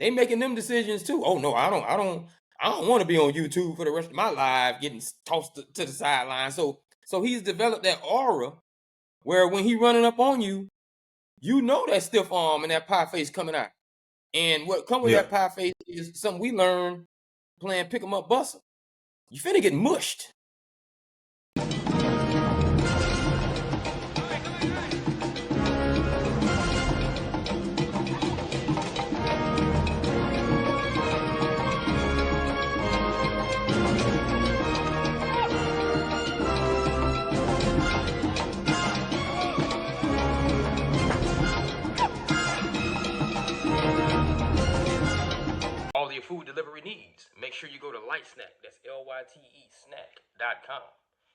They making them decisions too. Oh no, I don't want to be on YouTube for the rest of my life, getting tossed to the sideline. So he's developed that aura where when he running up on you, you know that stiff arm and that pie face coming out. And what come with that pie face is something we learned playing pick 'em up, bust 'em. You finna get mushed. All your food delivery needs, make sure you go to LightSnack, that's LYTE snack.com,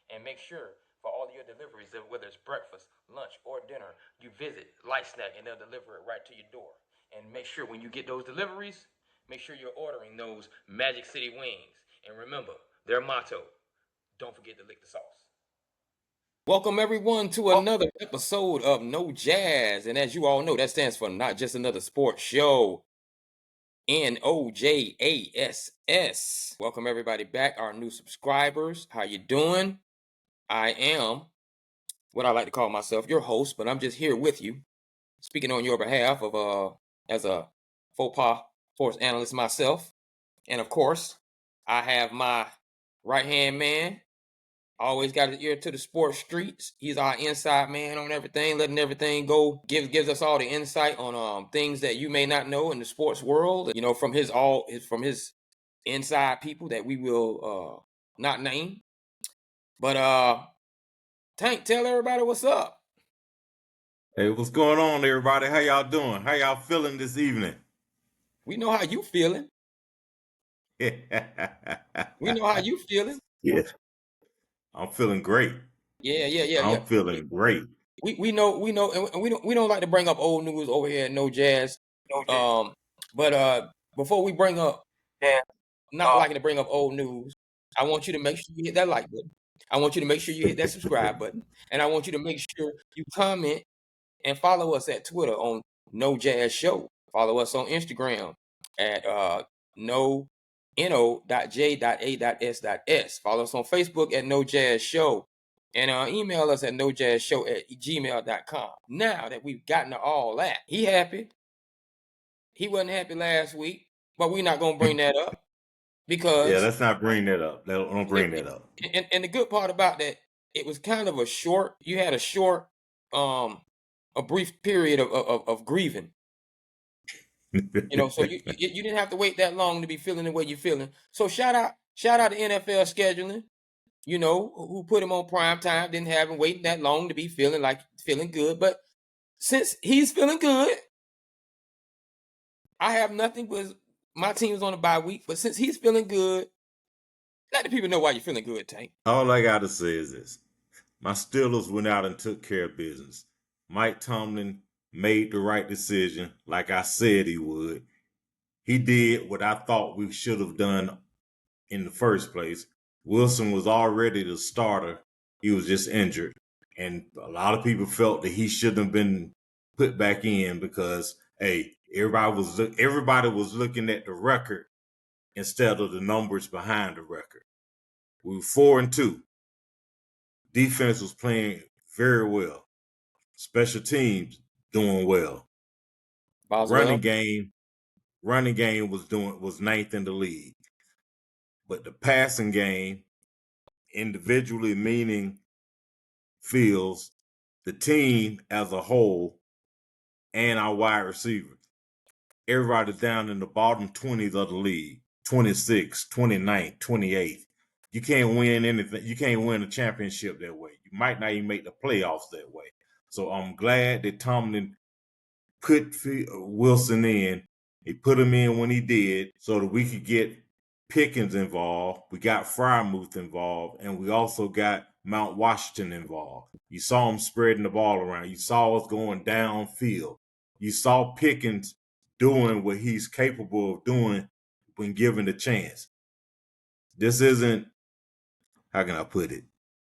and make sure for all your deliveries, whether it's breakfast, lunch, or dinner, you visit LightSnack and they'll deliver it right to your door. And make sure when you get those deliveries, make sure you're ordering those Magic City wings. And remember, their motto, don't forget to lick the sauce. Welcome everyone to another episode of No Jazz. And as you all know, that stands for Not Just Another Sports Show. NOJASS. Welcome everybody back, our new subscribers. How you doing? I am what I like to call myself, your host, but I'm just here with you, speaking on your behalf of as a faux pas sports analyst myself. And of course, I have my right-hand man, always got his ear to the sports streets. He's our inside man on everything, letting everything go. Gives us all the insight on things that you may not know in the sports world. You know, from his inside people that we will not name. But Tank, tell everybody what's up. Hey, what's going on, everybody? How y'all doing? How y'all feeling this evening? We know how you feeling. We know how you feeling. Yeah. I'm feeling great. Yeah. I'm feeling great. We know, and we don't like to bring up old news over here at No Jazz. But before we bring up, not liking to bring up old news, I want you to make sure you hit that like button. I want you to make sure you hit that subscribe button, and I want you to make sure you comment and follow us at Twitter on No Jazz Show. Follow us on Instagram at no.j.a.s.s. Follow us on Facebook at No Jazz Show. And email us at nojazzshow@gmail.com. Now that we've gotten to all that, he happy. He wasn't happy last week, but we're not going to bring that up because... let's not bring that up. Don't bring that up. And the good part about that, it was kind of you had a short, a brief period of grieving. You know, so you didn't have to wait that long to be feeling the way you're feeling. So shout out to NFL scheduling, you know, who put him on prime time, didn't have him waiting that long to be feeling good. But since he's feeling good, I have nothing with my team's on a bye week. But since he's feeling good, let the people know why you're feeling good, Tank. All I got to say is this. My Steelers went out and took care of business. Mike Tomlin made the right decision like I said he would. He did what I thought we should have done in the first place. Wilson was already the starter. He was just injured. And a lot of people felt that he shouldn't have been put back in because, hey, everybody was looking at the record instead of the numbers behind the record. We were 4-2. Defense was playing very well. Special teams doing well. Running game was ninth in the league. But the passing game, individually meaning Fields, the team as a whole, and our wide receivers, everybody's down in the bottom 20s of the league, 26, 29, 28. You can't win anything. You can't win a championship that way. You might not even make the playoffs that way. So I'm glad that Tomlin put Wilson in. He put him in when he did so that we could get Pickens involved. We got Freiermuth involved, and we also got Mount Washington involved. You saw him spreading the ball around. You saw us going downfield. You saw Pickens doing what he's capable of doing when given the chance. This isn't, how can I put it?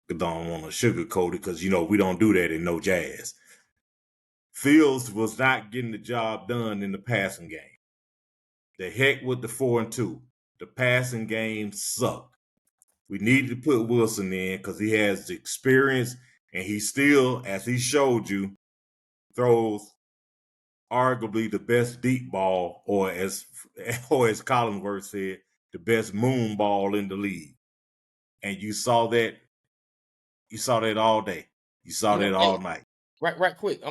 I don't want to sugarcoat it because, you know, we don't do that in No Jazz. Fields was not getting the job done in the passing game. The heck with the 4-2. The passing game sucked. We needed to put Wilson in because he has the experience, and he still, as he showed you, throws arguably the best deep ball, or as Collinsworth said, the best moon ball in the league. And you saw that. You saw that all day. You saw that all night. Right quick.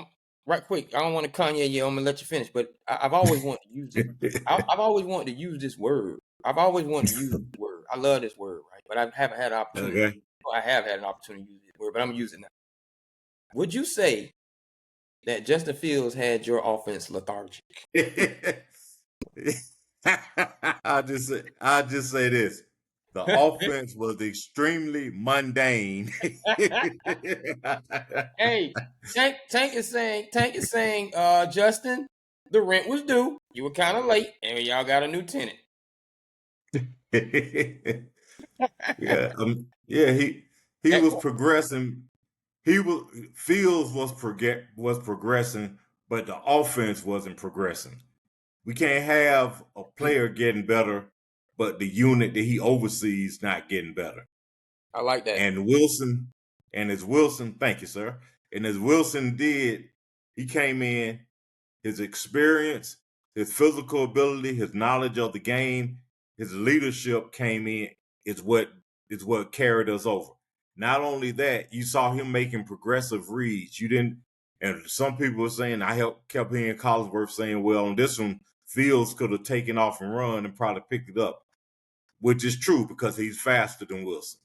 Right quick. I don't want to Kanye you. I'm gonna let you finish, but I've always wanted to use it. I've always wanted to use this word. I've always wanted to use this word. I love this word, right? But I haven't had an opportunity. Okay. I have had an opportunity to use this word, but I'm gonna use it now. Would you say that Justin Fields had your offense lethargic? I'll just say this. The offense was extremely mundane. Hey, Tank is saying, Justin, the rent was due. You were kind of late, and y'all got a new tenant. Yeah, he was progressing. Fields was progressing, but the offense wasn't progressing. We can't have a player getting better, but the unit that he oversees not getting better. I like that. And as Wilson, thank you, sir. And as Wilson did, he came in, his experience, his physical ability, his knowledge of the game, his leadership came in is what carried us over. Not only that, you saw him making progressive reads. You didn't, and some people were saying, kept hearing Collinsworth saying, well, on this one, Fields could have taken off and run and probably picked it up, which is true because he's faster than Wilson.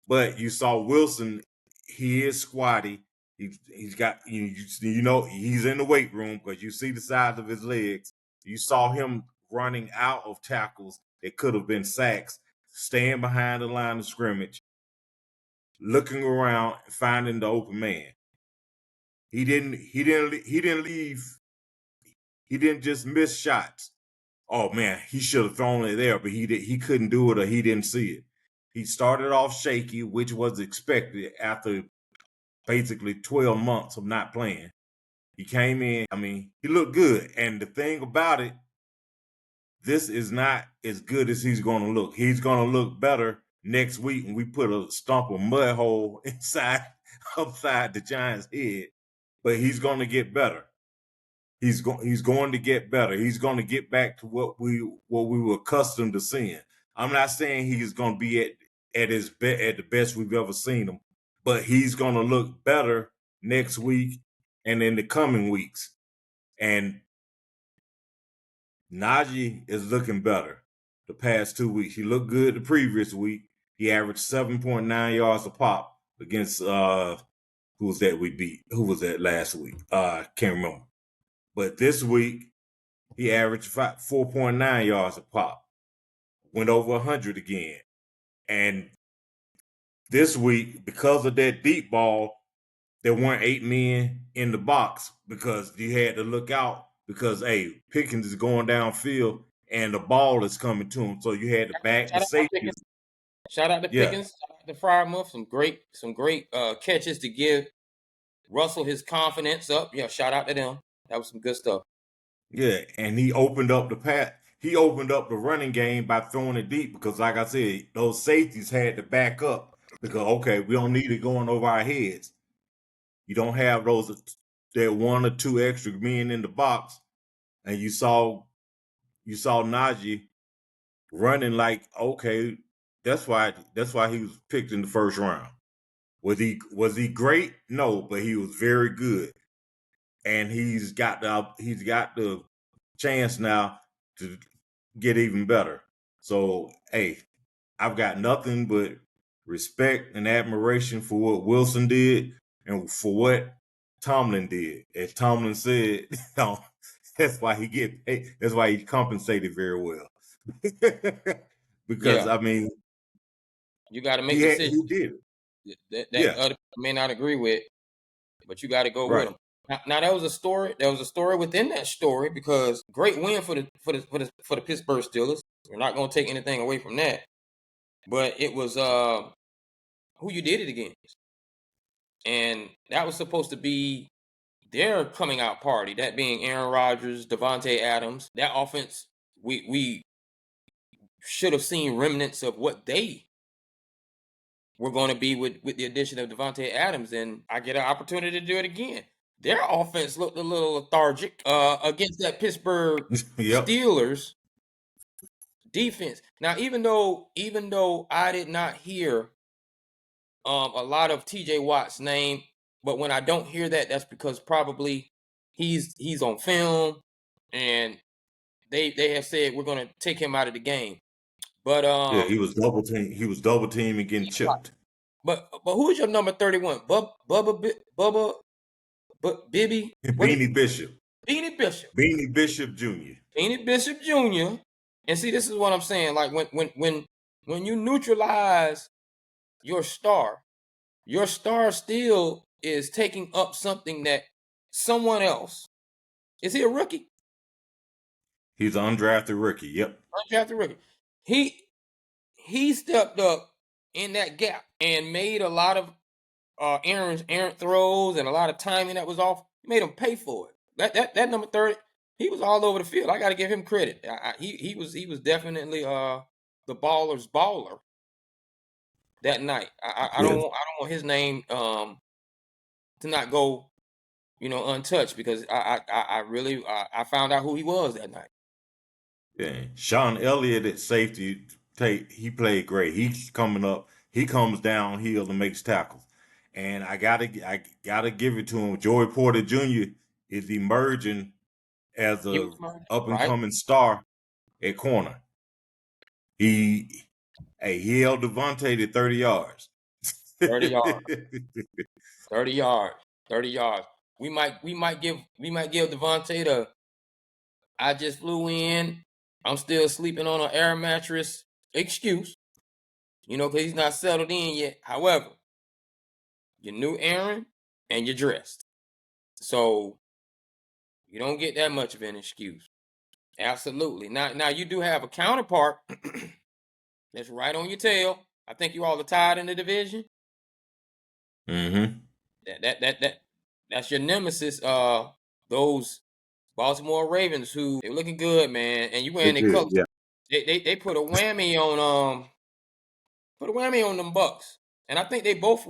But you saw Wilson, he is squatty. He's got, he's in the weight room because you see the size of his legs. You saw him running out of tackles that could have been sacks, staying behind the line of scrimmage, looking around, finding the open man. He didn't leave. He didn't just miss shots. Oh man, he should have thrown it there, but he couldn't do it, or he didn't see it. He started off shaky, which was expected after basically 12 months of not playing. He came in, he looked good. And the thing about it, this is not as good as he's going to look. He's going to look better next week when we put a stump of mud hole upside the Giants' head. But he's going to get better. He's going to get better. He's going to get back to what we were accustomed to seeing. I'm not saying he's going to be at the best we've ever seen him, but he's going to look better next week and in the coming weeks. And Najee is looking better the past 2 weeks. He looked good the previous week. He averaged 7.9 yards a pop against who was that we beat? Who was that last week? Can't remember. But this week, he averaged 4.9 yards a pop. Went over 100 again. And this week, because of that deep ball, there weren't 8 men in the box because you had to look out because, hey, Pickens is going downfield and the ball is coming to him. So you had to back the safety. Shout out to Pickens. Shout out to Frymouth. Some great catches to give Russell his confidence up. Yeah, shout out to them. That was some good stuff. Yeah, and he opened up the pass. He opened up the running game by throwing it deep because, like I said, those safeties had to back up because, okay, we don't need it going over our heads. You don't have that 1 or 2 extra men in the box, and you saw Najee running like, okay, that's why he was picked in the first round. Was he great? No, but he was very good. And he's got the chance now to get even better. So, hey, I've got nothing but respect and admiration for what Wilson did and for what Tomlin did. As Tomlin said, that's why he get paid. That's why he compensated very well. Because you got to make decisions. He did. That other people may not agree with, but you got to go with them. Now there was a story. There was a story within that story because great win for the Pittsburgh Steelers. We're not going to take anything away from that, but it was who you did it against, and that was supposed to be their coming out party. That being Aaron Rodgers, Devontae Adams. That offense we should have seen remnants of what they were going to be with the addition of Devontae Adams, and I get an opportunity to do it again. Their offense looked a little lethargic against that Pittsburgh Yep. Steelers defense. Now, even though I did not hear a lot of TJ Watt's name, but when I don't hear that, that's because probably he's on film, and they have said we're going to take him out of the game. But Yeah, he was double team. He was double team and getting chipped. but who is your number 31? Bibby? What is Beanie Bishop. Beanie Bishop? Beanie Bishop Jr. Beanie Bishop Jr. And see, this is what I'm saying. Like when you neutralize your star still is taking up something that someone else. Is he a rookie? He's an undrafted rookie. Yep. Undrafted rookie. He stepped up in that gap and made a lot of errant throws and a lot of timing that was off. He made him pay for it. That number 30, he was all over the field. I got to give him credit. He was definitely the baller's baller that night. I don't want his name to not go, untouched, because I really found out who he was that night. Yeah. Sean Elliott at safety, he played great. He's coming up. He comes downhill and makes tackles. And I gotta give it to him. Joey Porter Jr. is emerging as a up and coming star at corner. He held Devontae to 30 yards. 30 yards. 30 yards. 30 yards. We might give Devontae the I just flew in, I'm still sleeping on an air mattress excuse. Because he's not settled in yet. However, you knew Aaron and you're dressed. So you don't get that much of an excuse. Absolutely. Now you do have a counterpart that's right on your tail. I think you all are tied in the division. Mm-hmm. That's your nemesis. Those Baltimore Ravens, who they're looking good, man. And you wearing their colors. Yeah. They put a whammy on them Bucks. And I think they both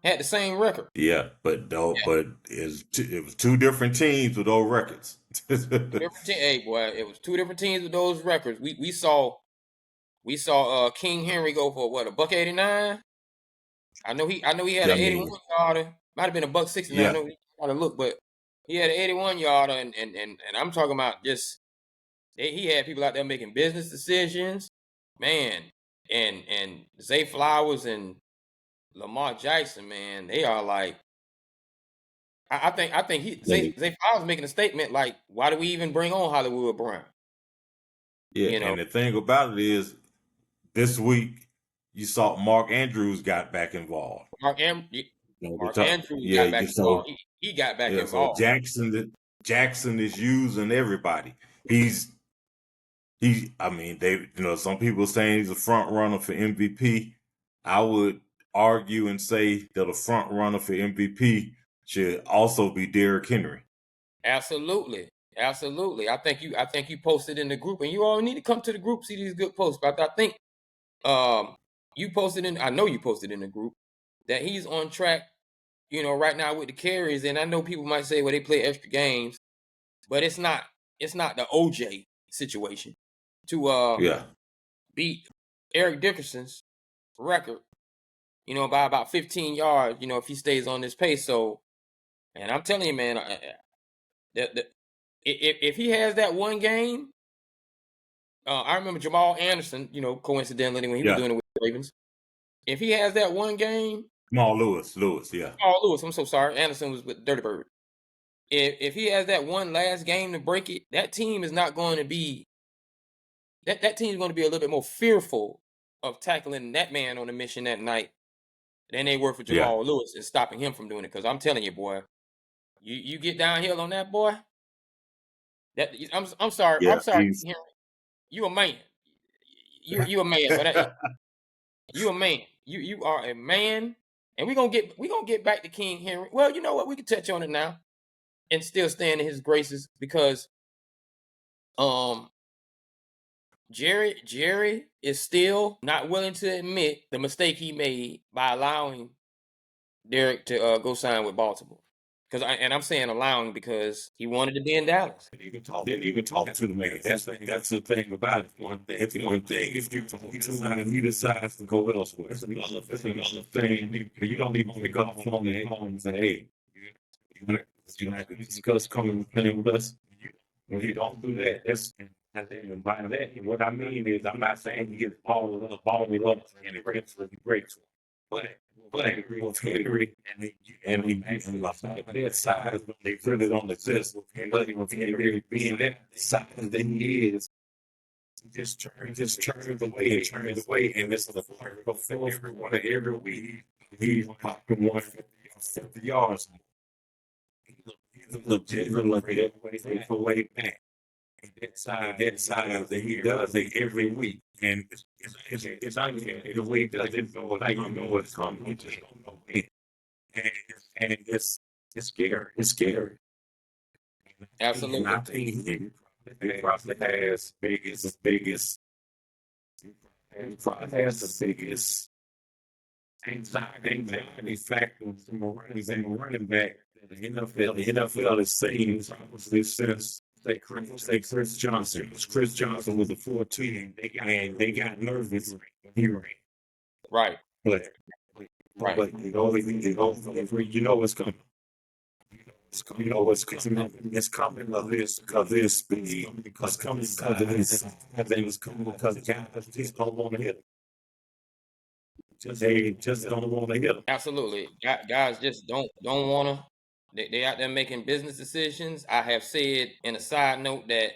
had the same record. Yeah, but it was two different teams with those records. Hey, boy, it was two different teams with those records. We saw King Henry go for what, $189? I know he had an 81 yarder. Might have been $169. Yeah. I know he gotta look, but he had an 81 yarder, and I'm talking about just he had people out there making business decisions, man. And Zay Flowers and Lamar Jackson, man, they are like, I think Zay Flowers making a statement like, why do we even bring on Hollywood Brown? Yeah, and the thing about it is, this week you saw Mark Andrews got back involved. Mark Andrews got back involved. He got back involved. So Jackson is using everybody. I mean, some people saying he's a front runner for MVP. I would argue and say that a front runner for MVP should also be Derrick Henry. Absolutely. I think you posted in the group, and you all need to come to the group, see these good posts. But I think you posted I know you posted in the group that he's on track, right now with the carries. And I know people might say, well, they play extra games, but it's not the OJ situation to beat Eric Dickerson's record, by about 15 yards, if he stays on this pace. So, and I'm telling you, man, if he has that one game, I remember Jamal Anderson, coincidentally, when he was doing it with the Ravens. If he has that one game, Jamal Lewis, yeah. Jamal Lewis, I'm so sorry. Anderson was with Dirty Bird. If he has that one last game to break it, that team is not going to be. That team is going to be a little bit more fearful of tackling that man on a mission that night than they were for Jamal Lewis and stopping him from doing it. Because I'm telling you, boy, you get downhill on that boy. I'm sorry. Yeah, I'm sorry, Henry. You a man. You a man. But you a man. You are a man. And we're gonna get back to King Henry. Well, you know what? We can touch on it now and still stand in his graces, because Jerry is still not willing to admit the mistake he made by allowing Derrick to go sign with Baltimore. And I'm saying allowing because he wanted to be in Dallas. Didn't even talk to the man. That's the thing about it. One thing, if he decides to go elsewhere, it's another thing. You don't even want to go on the home and say, hey, you like to discuss coming and playing with us. When you don't do that, and by that, what I mean is, I'm not saying he gets balled up, and it breaks. But with Henry and he lost that size, they put it on the test. But with Henry being that size that he is, just turns away, and this is the every week. He's popping 150 yards. He's legit way back. That size that he does it every week, and it's unfair. The way does it know, like you know what's coming, you just don't know it, and it's scary. It's scary. Absolutely. And I think he probably has the biggest anxiety factors in the running back that the NFL is saying since. Chris Johnson. Chris Johnson was a 14, and they got nervous when he ran. Right. But you know what's coming. You know what's coming. It's coming because this speed. Because coming because of this. It's coming because guys just don't want to hit him. They just don't want to hit him. Absolutely. Guys just don't want to. They out there making business decisions. I have said in a side note that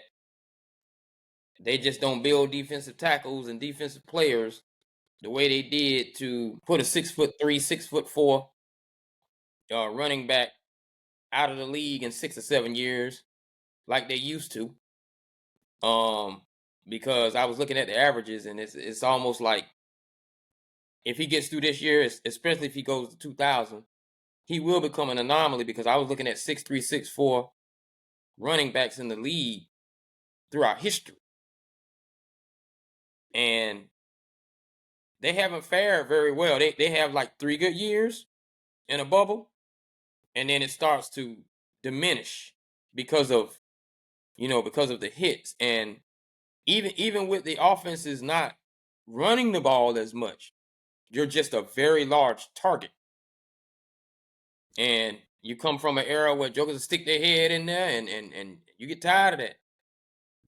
they just don't build defensive tackles and defensive players the way they did to put a 6'3", 6'4" running back out of the league in 6 or 7 years like they used to. Because I was looking at the averages, and it's almost like if he gets through this year, especially if he goes to 2000, he will become an anomaly, because I was looking at 6'3", 6'4" running backs in the league throughout history. And they haven't fared very well. They have like 3 good years in a bubble, and then it starts to diminish because of the hits. And even with the offenses not running the ball as much, you're just a very large target. And you come from an era where jokers will stick their head in there, and you get tired of that.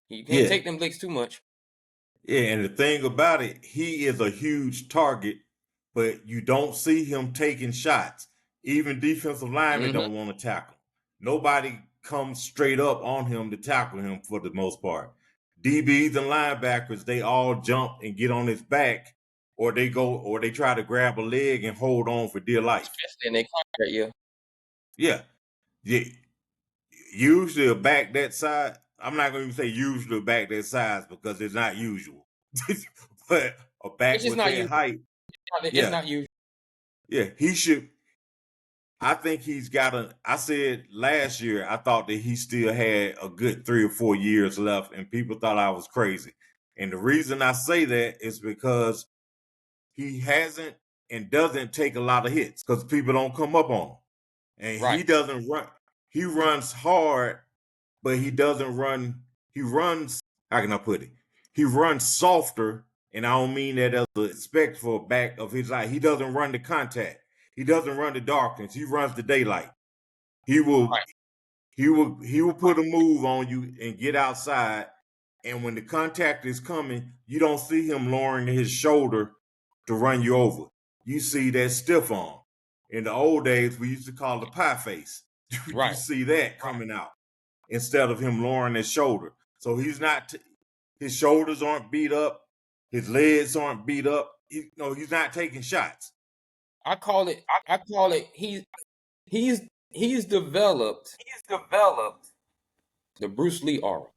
You can't take them licks too much. Yeah, and the thing about it, he is a huge target, but you don't see him taking shots. Even defensive linemen don't want to tackle. Nobody comes straight up on him to tackle him for the most part. DBs and linebackers, they all jump and get on his back, or they try to grab a leg and hold on for dear life. Especially in their contract year. Yeah. Usually a back that size, I'm not going to say usually a back that size because it's not usual. But a back with that height. It's not usual. Yeah, he should. I think I said last year, I thought that he still had a good 3 or 4 years left, and people thought I was crazy. And the reason I say that is because he hasn't and doesn't take a lot of hits because people don't come up on him. And he doesn't run. He runs hard, but he doesn't run. He runs, how can I put it? He runs softer, and I don't mean that as a respect for a back of his life. He doesn't run the contact. He doesn't run the darkness. He runs the daylight. He will put a move on you and get outside. And when the contact is coming, you don't see him lowering his shoulder to run you over. You see that stiff arm. In the old days, we used to call it pie face. You see that coming out instead of him lowering his shoulder. So he's not. His shoulders aren't beat up. His legs aren't beat up. He's not taking shots. I call it. He's developed the Bruce Lee aura.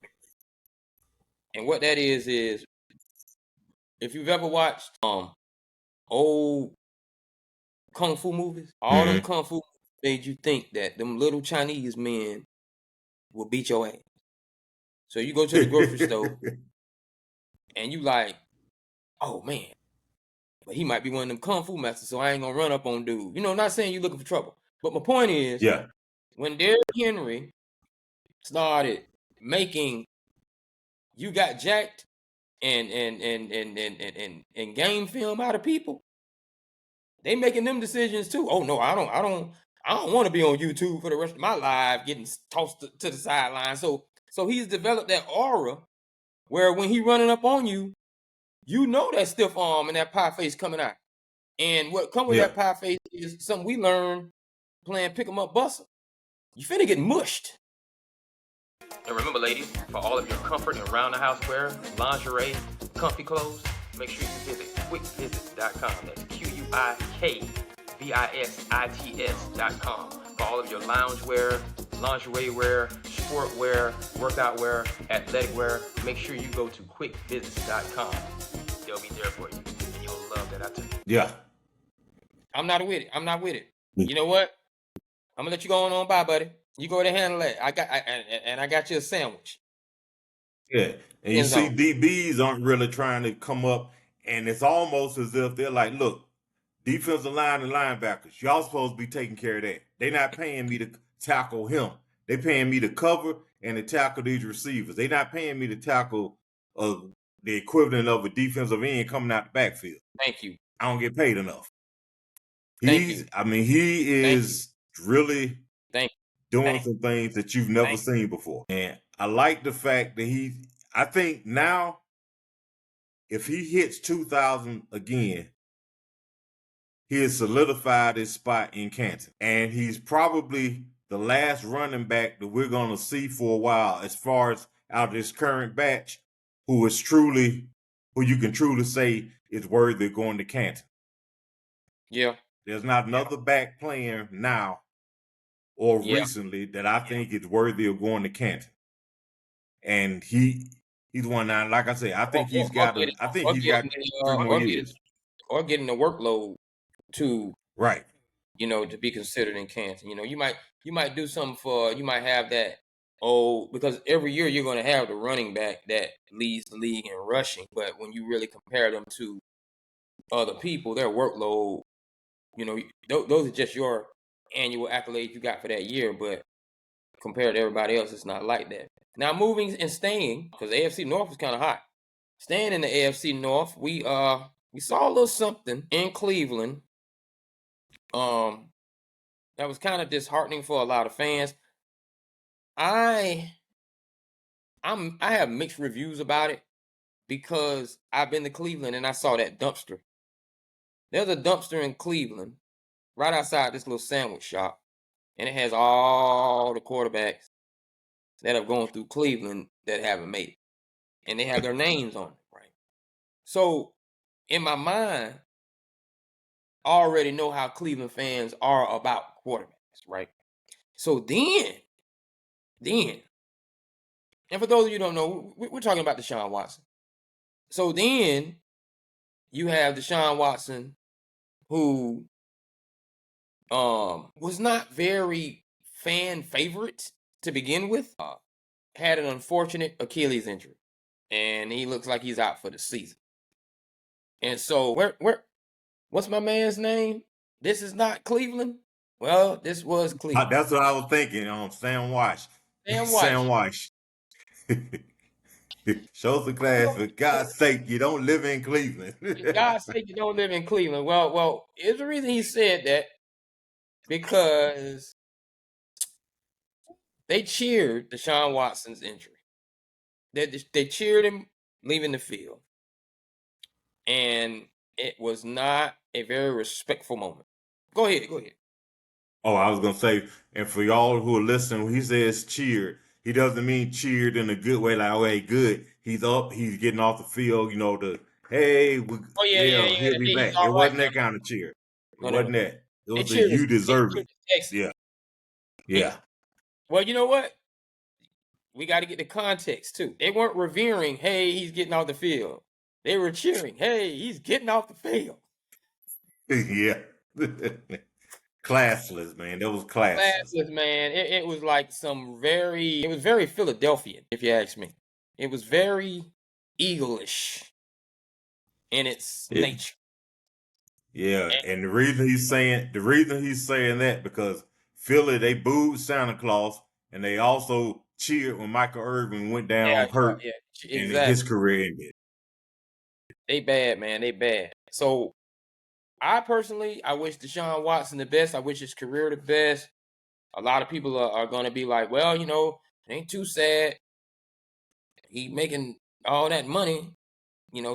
And what that is if you've ever watched old kung fu movies, all them kung fu made you think that them little Chinese men will beat your ass. So you go to the grocery store and you like, oh man, but he might be one of them kung fu masters, so I ain't gonna run up on dude. You know, not saying you looking for trouble, but my point is, Yeah. when Derrick Henry started making, you got jacked and game film out of people, they making them decisions too. Oh no, I don't want to be on YouTube for the rest of my life getting tossed to the sideline. So he's developed that aura where when he running up on you, you know that stiff arm and that pie face coming out. And what come with that pie face is something we learned playing pick 'em up buster. You finna get mushed. And remember, ladies, for all of your comfort and round the house wear, lingerie, comfy clothes, make sure you visit quickvisits.com. That's QUICVISITS.com for all of your lounge wear, lingerie wear, sport wear, workout wear, athletic wear. Make sure you go to quickvisits.com. They'll be there for you, and you'll love that. I tell you. Yeah. I'm not with it. You know what? I'm gonna let you go on by, buddy. You go ahead and handle it. I got you a sandwich. Yeah. And you see, DBs aren't really trying to come up, and it's almost as if they're like, look, defensive line and linebackers, y'all supposed to be taking care of that. They're not paying me to tackle him. They're paying me to cover and to tackle these receivers. They're not paying me to tackle the equivalent of a defensive end coming out the backfield. Thank you. I don't get paid enough. He is really doing some things that you've never seen before. And I like the fact that I think now, if he hits 2,000 again, he has solidified his spot in Canton. And he's probably the last running back that we're going to see for a while, as far as out of this current batch, who you can truly say is worthy of going to Canton. Yeah. There's not another back playing now or recently that I think is worthy of going to Canton. And he's one now. Like I say, I think he's got 3 more years. Or getting the workload to right. To be considered in Canton. You might do something you might have that because every year you're going to have the running back that leads the league in rushing. But when you really compare them to other people, their workload, those are just your annual accolades you got for that year. But compared to everybody else, it's not like that. Now moving and staying, because the AFC North is kind of hot. Staying in the AFC North, we saw a little something in Cleveland. That was kind of disheartening for a lot of fans. I have mixed reviews about it because I've been to Cleveland and I saw that dumpster. There's a dumpster in Cleveland right outside this little sandwich shop, and it has all the quarterbacks that have gone through Cleveland that haven't made it, and they have their names on it, right? So in my mind, I already know how Cleveland fans are about quarterbacks, right? So then, and for those of you who don't know, we're talking about Deshaun Watson. So then you have Deshaun Watson, who was not very fan favorite to begin with. Had an unfortunate Achilles injury, and he looks like he's out for the season. And so what's my man's name? This is not Cleveland. Well, this was Cleveland. That's what I was thinking. Sam Wash. Sam Wash. Show some class. For God's sake, you don't live in Cleveland. For God's sake, you don't live in Cleveland. Well, here's the reason he said that. Because they cheered Deshaun Watson's injury. They cheered him leaving the field. And it was not a very respectful moment. Go ahead. Oh, I was going to say, and for y'all who are listening, when he says cheered, he doesn't mean cheered in a good way, like, oh, hey, good. He's up, he's getting off the field, he'll be back. It wasn't that kind of cheer. It wasn't that. It was that you deserve it. Yeah. Well, you know what? We got to get the context, too. They weren't revering, hey, he's getting off the field. They were cheering, hey, he's getting off the field. Yeah. Classless, man. That was classless, man. It was like it was very Philadelphian, if you ask me. It was very eagle-ish in its Yeah. nature. Yeah, and the reason he's saying that because Philly, they booed Santa Claus and they also cheered when Michael Irvin went down hurt Yeah, and exactly. his career ended. They bad, man. They bad. So I personally, I wish Deshaun Watson the best. I wish his career the best. A lot of people are going to be like, well, it ain't too sad. He making all that money,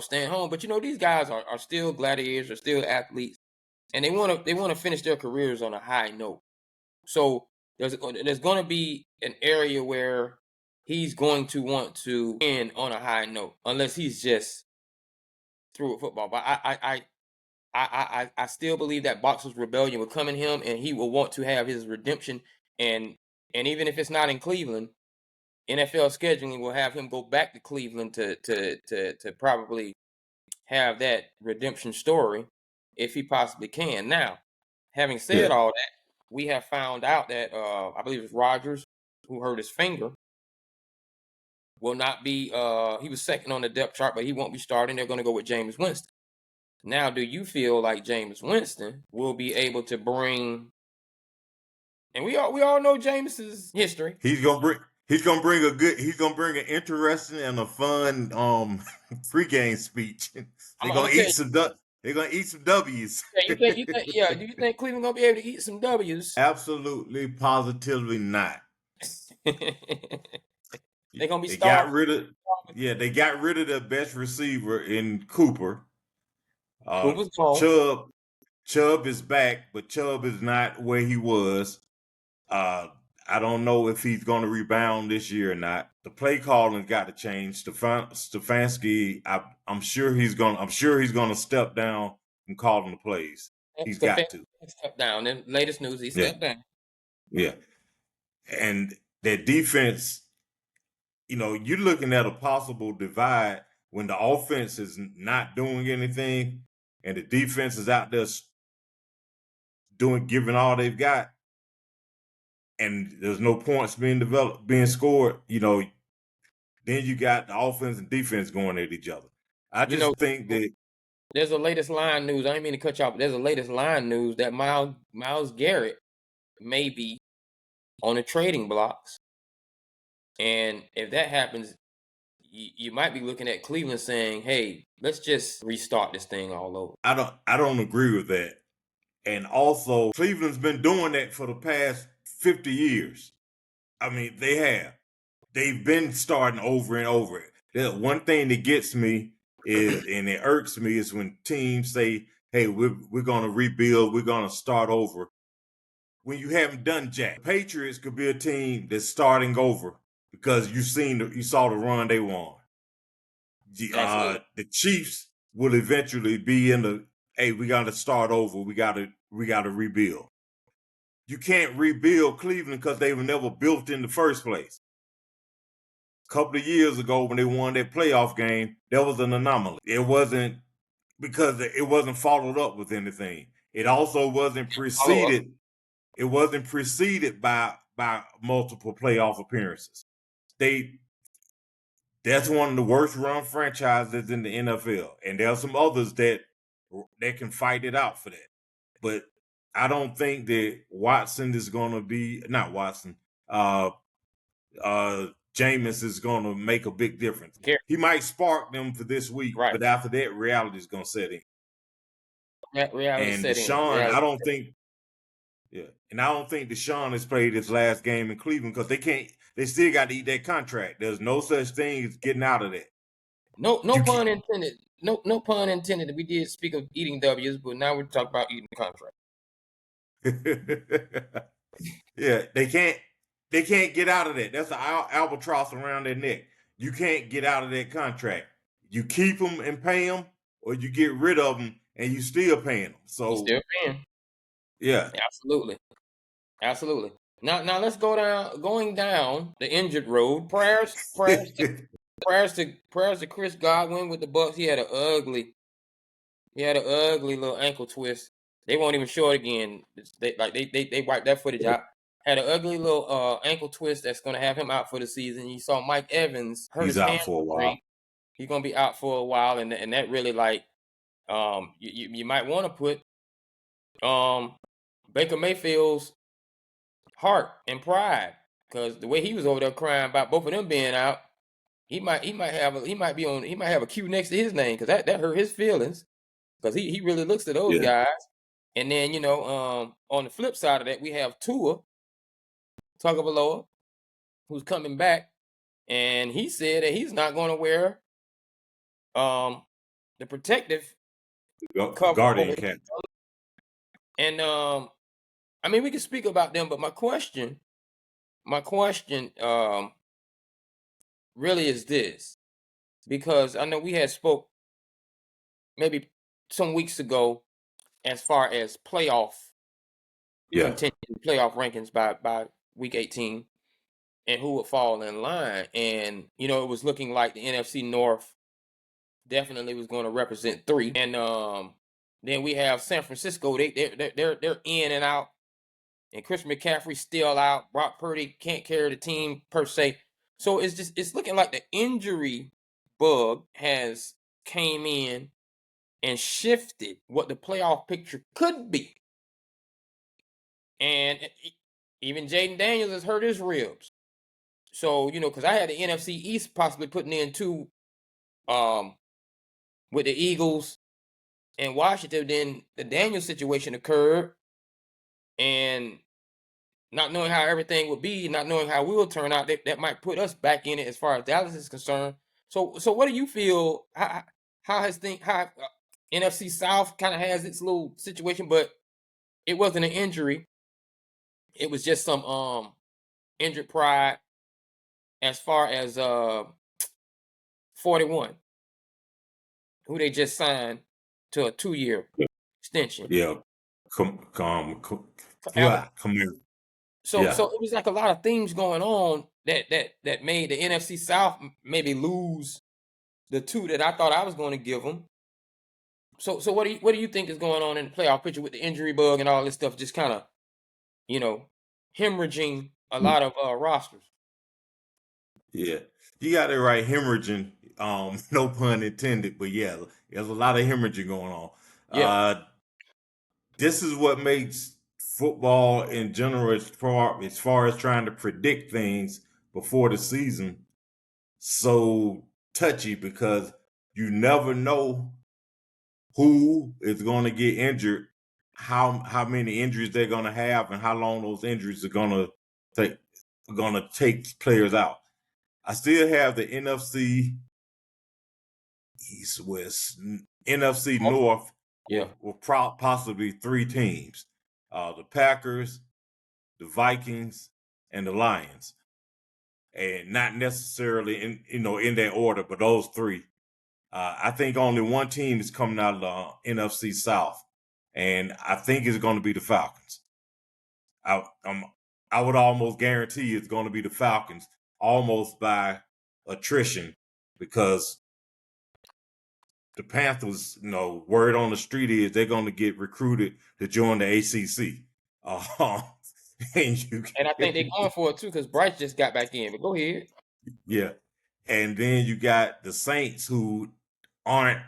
staying home. But these guys are still gladiators, are still athletes, and they want to finish their careers on a high note. So there's going to be an area where he's going to want to end on a high note, unless he's just through with football. But I still believe that boxer's rebellion will come in him, and he will want to have his redemption. And even if it's not in Cleveland, NFL scheduling will have him go back to Cleveland to probably have that redemption story if he possibly can. Now, having said all that, we have found out that I believe it's Rodgers who hurt his finger will not be. He was second on the depth chart, but he won't be starting. They're going to go with Jameis Winston. Now, do you feel like Jameis Winston will be able to bring? And we all know Jameis's history. He's gonna bring an interesting and a fun pregame speech. They're gonna eat some W's. Yeah, do you think Cleveland gonna be able to eat some W's? Absolutely, positively not. They're gonna be They got rid of the best receiver in Cooper. Cooper's gone. Chubb is back, but Chubb is not where he was. I don't know if he's going to rebound this year or not. The play calling got to change. Stefanski, I'm sure he's going to step down and call the plays. He's got to step down. In latest news, he stepped down. Yeah, and that defense, you're looking at a possible divide when the offense is not doing anything and the defense is out there giving all they've got, and there's no points being scored. Then you got the offense and defense going at each other. I just think that there's a latest line news. I didn't mean to cut you off, but there's a latest line news that Myles Garrett may be on the trading blocks. And if that happens, you might be looking at Cleveland saying, hey, let's just restart this thing all over. I don't agree with that. And also, Cleveland's been doing that for the past 50 years. I mean, they have. They've been starting over and over. The one thing that gets me is, and it irks me, is when teams say, hey, we're going to rebuild, we're going to start over. When you haven't done jack. Patriots could be a team that's starting over because you saw the run they won. The Chiefs will eventually be in the, hey, we got to start over. We got to rebuild. You can't rebuild Cleveland because they were never built in the first place. A couple of years ago when they won that playoff game, that was an anomaly. It wasn't because it wasn't followed up with anything. It also wasn't preceded. It wasn't preceded by multiple playoff appearances. That's one of the worst run franchises in the NFL, and there are some others that can fight it out for that. But I don't think that Watson is going to be not Watson. Jameis is going to make a big difference. He might spark them for this week, but after that, reality is going to set in. And Deshaun, I don't think. Yeah, and I don't think Deshaun has played his last game in Cleveland because they still got to eat that contract. There's no such thing as getting out of that. No pun intended. No pun intended. We did speak of eating W's, but now we're talking about eating the contract. Yeah, they can't get out of that. That's an albatross around their neck. You can't get out of that contract. You keep them and pay them, or you get rid of them and you still paying them. So you still paying. Yeah, absolutely. Now let's going down the injured road. Prayers to Chris Godwin with the Bucks. He had an ugly little ankle twist. They won't even show it again. They wiped that footage out. Had an ugly little ankle twist that's going to have him out for the season. You saw Mike Evans hurt his hand for a while. He's gonna be out for a while, and that really like you might want to put Baker Mayfield's heart and pride, because the way he was over there crying about both of them being out, he might have a Q next to his name, because that hurt his feelings, because he really looks to those Yeah. guys. And then on the flip side of that, we have Tua Tagovailoa, who's coming back, and he said that he's not going to wear the protective cover Guardian over. cat. And I mean, we can speak about them, but my question really is this, because I know we had spoke maybe some weeks ago as far as playoff contention, playoff rankings by week 18, and who would fall in line. And it was looking like the NFC North definitely was going to represent 3, and then we have San Francisco. They're in and out, and Chris McCaffrey's still out. Brock Purdy can't carry the team per se. So it's looking like the injury bug has came in and shifted what the playoff picture could be. And even Jaden Daniels has hurt his ribs. So, because I had the NFC East possibly putting in 2 with the Eagles and Washington. Then the Daniels situation occurred, and not knowing how everything would be, not knowing how we'll turn out, that might put us back in it as far as Dallas is concerned. So what do you feel? How NFC South kind of has its little situation, but it wasn't an injury. It was just some injured pride as far as 41, who they just signed to a 2-year extension. Yeah. Come here. So Yeah. it was like a lot of things going on that made the NFC South maybe lose the 2 that I thought I was going to give them. So what do you think is going on in the playoff picture with the injury bug and all this stuff, just kind of hemorrhaging a lot of rosters? Yeah. You got it right, hemorrhaging. No pun intended, but yeah, there's a lot of hemorrhaging going on. Yeah. This is what makes football in general, as far as trying to predict things before the season, so touchy, because you never know who is going to get injured, how many injuries they're going to have, and how long those injuries are going to take players out. I still have the NFC East, West, NFC North. Yeah. With possibly 3 teams: the Packers, the Vikings, and the Lions, and not necessarily in that order, but those 3. I think only one team is coming out of the NFC South, and I think it's going to be the Falcons. I would almost guarantee it's going to be the Falcons, almost by attrition, because the Panthers, word on the street is they're going to get recruited to join the ACC. And I think they're going for it too, because Bryce just got back in. But go ahead. Yeah. And then you got the Saints, who aren't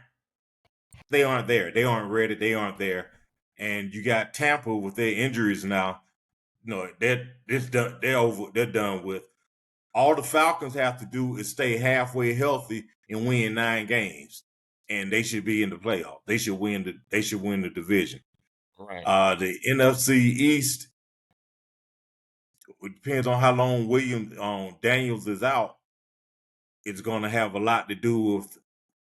there. They aren't ready. They aren't there. And you got Tampa with their injuries now. They're done. They're over. They're done with. All the Falcons have to do is stay halfway healthy and win 9 games, and they should be in the playoff. They should win the division. Right. The NFC East, it depends on how long Daniels is out. It's going to have a lot to do with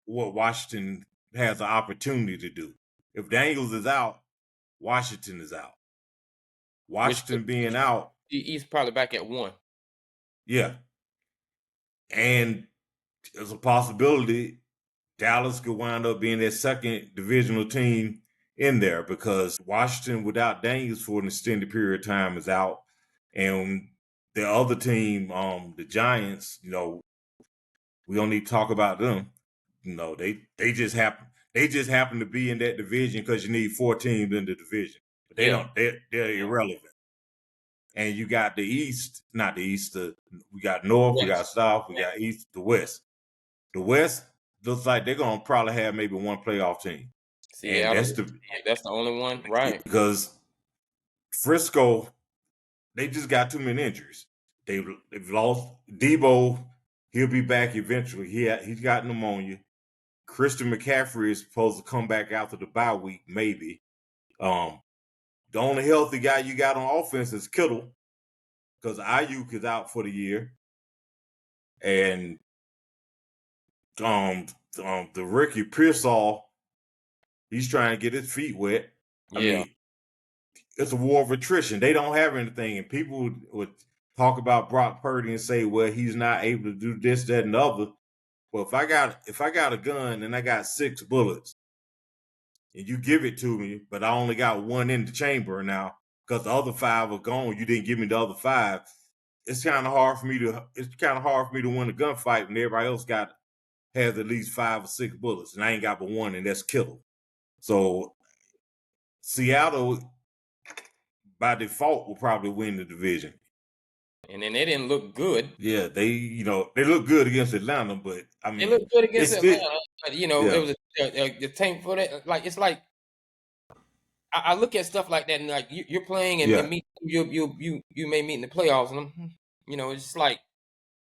what Washington has the opportunity to do. If Daniels is out, Washington is out. Washington being out, he's probably back at 1. Yeah. And there's a possibility Dallas could wind up being their second divisional team in there, because Washington without Daniels for an extended period of time is out. And the other team, the Giants, we don't need to talk about them. They just happen to be in that division because you need 4 teams in the division. But they're irrelevant. And you got the East, not the East, we got North, we got South, we got East, the West. The West, looks like they're gonna probably have maybe one playoff team. And Seattle, that's the only one, right? because Frisco, they just got too many injuries. They've lost Debo. He'll be back eventually. He's got pneumonia. Christian McCaffrey is supposed to come back after the bye week, maybe. The only healthy guy you got on offense is Kittle, because Ayuk is out for the year, and the rookie Pearsall, he's trying to get his feet wet. I mean, it's a war of attrition. They don't have anything, and people would talk about Brock Purdy and say, "Well, he's not able to do this, that, and the other." Well, if I got a gun and I got 6 bullets, and you give it to me, but I only got 1 in the chamber now because the other 5 are gone, you didn't give me the other 5. It's kind of hard for me to win a gunfight when everybody else has at least 5 or 6 bullets, and I ain't got but 1, and that's Kittle. So Seattle, by default, will probably win the division. And then they didn't look good. Yeah, they look good against Atlanta, but I mean, they looked good against Atlanta. But, it was the tank for that. Like, it's like I look at stuff like that, and like you're playing, and you may meet in the playoffs, and it's just like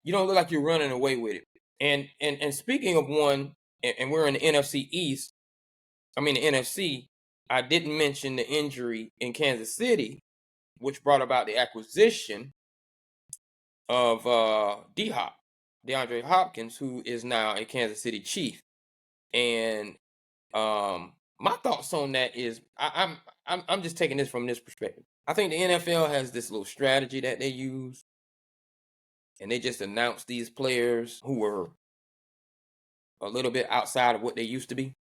you don't look like you're running away with it. And speaking of one, and we're in the NFC East. I mean the NFC. I didn't mention the injury in Kansas City, which brought about the acquisition of DHOP, DeAndre Hopkins, who is now a Kansas City Chief. And my thoughts on that is I'm just taking this from this perspective. I think the NFL has this little strategy that they use, and they just announce these players who were a little bit outside of what they used to be.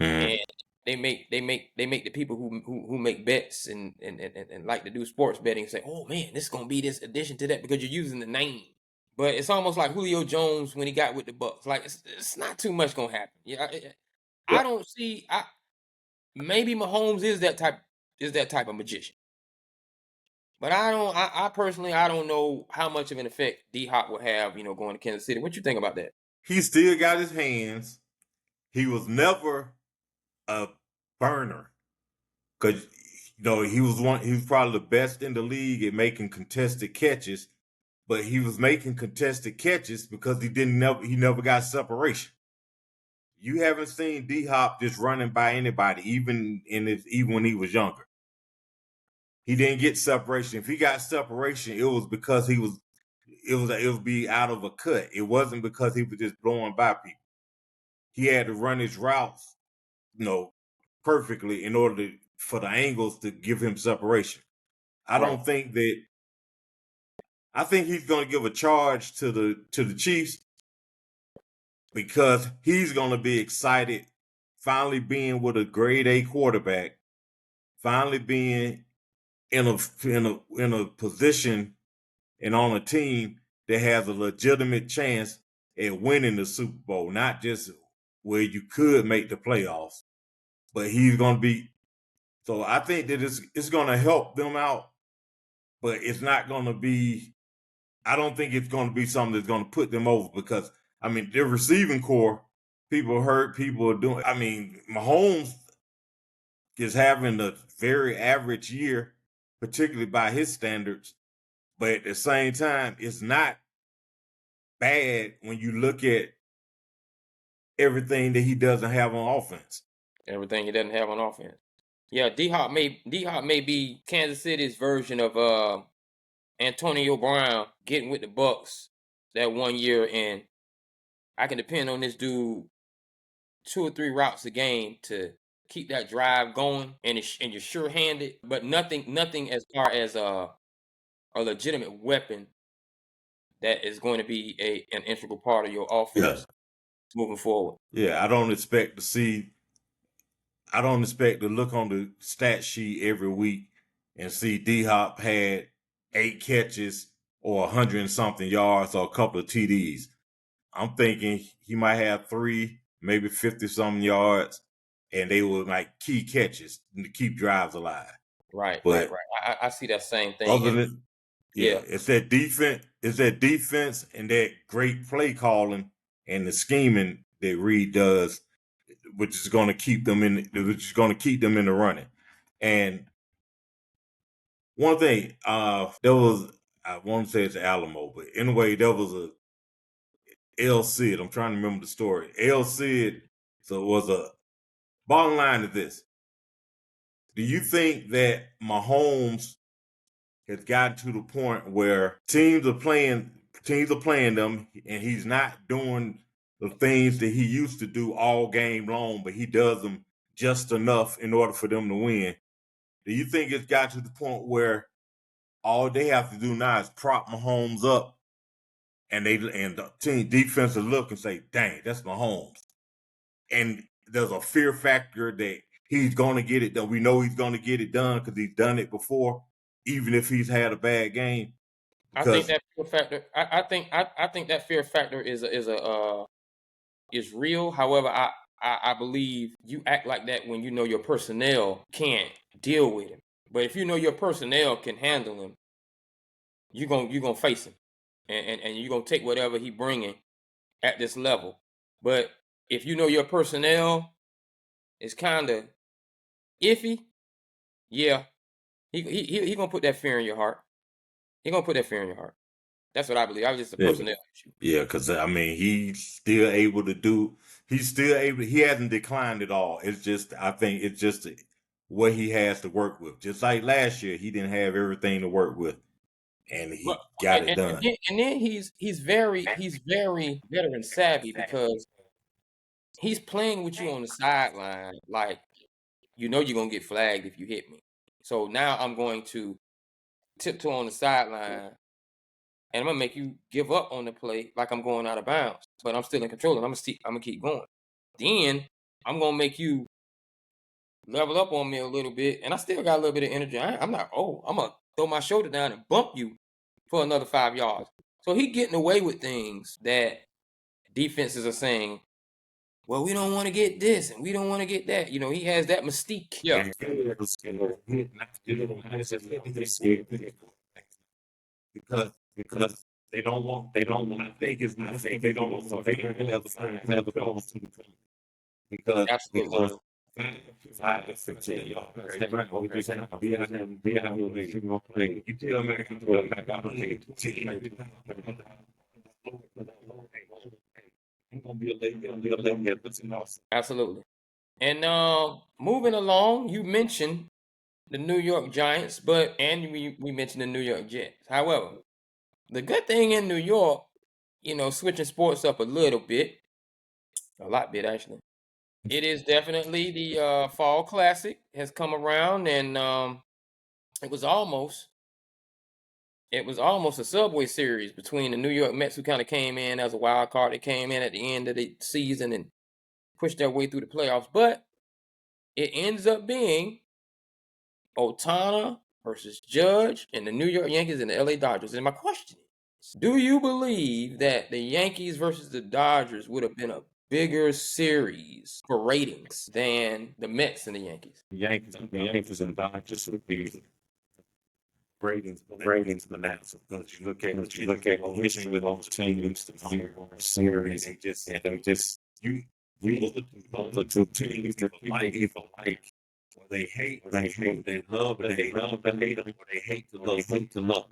Mm-hmm. And they make the people who make bets and like to do sports betting say, "Oh man, this is gonna be this addition to that," because you're using the name. But it's almost like Julio Jones when he got with the Bucks. Like it's not too much gonna happen. Yeah, I don't see. Maybe Mahomes is that type of magician. But I personally don't know how much of an effect D-Hop will have, going to Kansas City. What you think about that? He still got his hands. He was never a burner, because he was probably the best in the league at making contested catches, but he was making contested catches because he never got separation. You haven't seen D-Hop just running by anybody, even when he was younger. He didn't get separation. If he got separation, it was because it would be out of a cut. It wasn't because he was just blowing by people. He had to run his routes, perfectly in order for the angles to give him separation. I think he's going to give a charge to the Chiefs, because he's going to be excited finally being with a grade A quarterback, finally being in a position and on a team that has a legitimate chance at winning the Super Bowl, not just where you could make the playoffs, but he's going to be. So I think that it's going to help them out, but it's not going to be. I don't think it's going to be something that's going to put them over, because their receiving core, people are doing. Mahomes is having a very average year, particularly by his standards, but at the same time, it's not bad when you look at everything that he doesn't have on offense. Everything he doesn't have on offense. Yeah, D-Hop may be Kansas City's version of Antonio Brown getting with the Bucks that one year, and I can depend on this dude 2 or 3 routes a game to keep that drive going, and you're sure-handed, but nothing as far as a legitimate weapon that is going to be an integral part of your offense moving forward. Yeah, I don't expect to look on the stat sheet every week and see D-Hop had 8 catches or 100 and something yards or a couple of TDs. I'm thinking he might have 3, maybe 50 something yards, and they were like key catches to keep drives alive. Right. I see that same thing. Other than it's that defense and that great play calling and the scheming that Reed does, which is going to keep them in the running. And one thing, there was, I want to say it's Alamo, but anyway, there was a L. Cid. I'm trying to remember the story. L. Cid, so it was a bottom line to this. Do you think that Mahomes has gotten to the point where teams are playing them, and he's not doing the things that he used to do all game long, but he does them just enough in order for them to win? Do you think it's got to the point where all they have to do now is prop Mahomes up, and the team defense will look and say, "Dang, that's Mahomes," and there's a fear factor that he's going to get it done. We know he's going to get it done because he's done it before, even if he's had a bad game. I think that fear factor. I think that fear factor is real. However, I believe you act like that when you know your personnel can't deal with him. But if you know your personnel can handle him, you're gonna face him, and you're gonna take whatever he bringing at this level. But if you know your personnel is kind of iffy, yeah, he gonna put that fear in your heart. He gonna put that fear in your heart. That's what I believe. I was just a personnel issue. Yeah, because I mean, he's still able to do. He's still able. He hasn't declined at all. It's just, I think, it's just what he has to work with. Just like last year, he didn't have everything to work with, and he got it done. And then he's very veteran savvy because he's playing with you on the sideline. Like, you know, you're gonna get flagged if you hit me. So now I'm going to tiptoe on the sideline, and I'm gonna make you give up on the play like I'm going out of bounds, but I'm still in control, and I'm gonna keep going. Then I'm gonna make you level up on me a little bit, and I still got a little bit of energy. I'm not. Oh, I'm gonna throw my shoulder down and bump you for another 5 yards. So he getting away with things that defenses are saying, well, we don't want to get this and we don't want to get that. You know, he has that mystique. Yeah. Because they don't want Vegas not think they don't want never goes to the team. Because 5 to 15 y'all. That's right. We just have to be out there, you know, play. You tell American to back out on the team. Absolutely. And moving along, you mentioned the New York Giants, and we mentioned the New York Jets. However, the good thing in New York, you know, switching sports up a little bit, a lot bit actually, it is definitely the Fall Classic has come around, and it was almost a Subway Series between the New York Mets, who kind of came in as a wild card. They came in at the end of the season and pushed their way through the playoffs, but it ends up being Otana versus Judge and the New York Yankees and the LA Dodgers. And my question is, do you believe that the Yankees versus the Dodgers would have been a bigger series for ratings than the Mets and the Yankees? The Yankees and Dodgers would be ratings analysis, because you look at the history with those teams, the series, and just you look the two teams that like. They hate, they love, they hate, or they hate to love.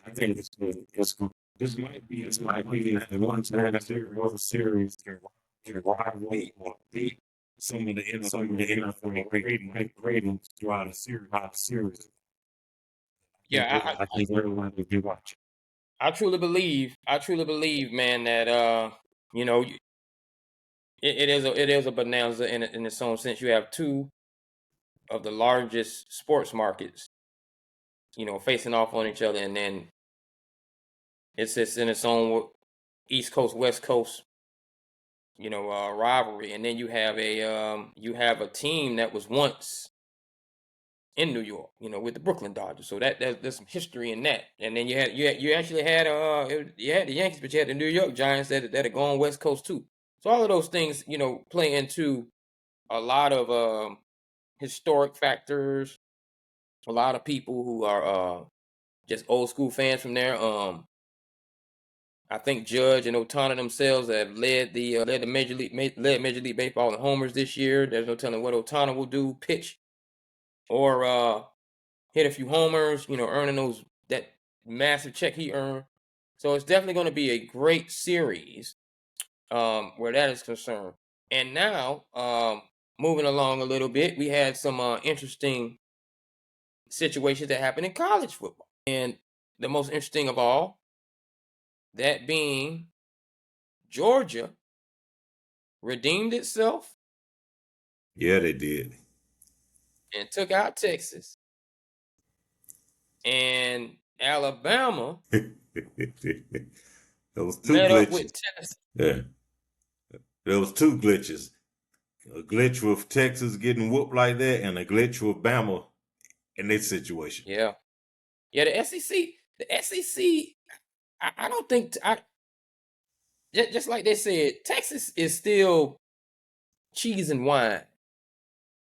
I think this might be the one time a series can rivalry or beat some of the NFL ratings throughout a series. Yeah, I think everyone would be watching. I truly believe, man, that you know, it is a bonanza in its own sense. You have two of the largest sports markets, you know, facing off on each other, and then it's in its own East Coast, West Coast, you know, rivalry. And then you have a team that was once in New York, you know, with the Brooklyn Dodgers. So there's some history in that. And then you actually had you had the Yankees, but you had the New York Giants that are going West Coast too. So all of those things, you know, play into a lot of historic factors. A lot of people who are just old school fans from there. I think Judge and Otani themselves have led Major League Baseball in homers this year. There's no telling what Otani will do, pitch or hit a few homers, earning that massive check he earned. So it's definitely going to be a great series where that is concerned. And now, moving along a little bit, we had some interesting situations that happened in college football. And the most interesting of all, that being Georgia redeemed itself. Yeah, they did. And took out Texas. And Alabama There was two met up glitches. with Tennessee. Yeah. There was two glitches. A glitch with Texas getting whooped like that, and a glitch with Bama in this situation. Yeah. Yeah, the SEC, I don't think, just like they said, Texas is still cheese and wine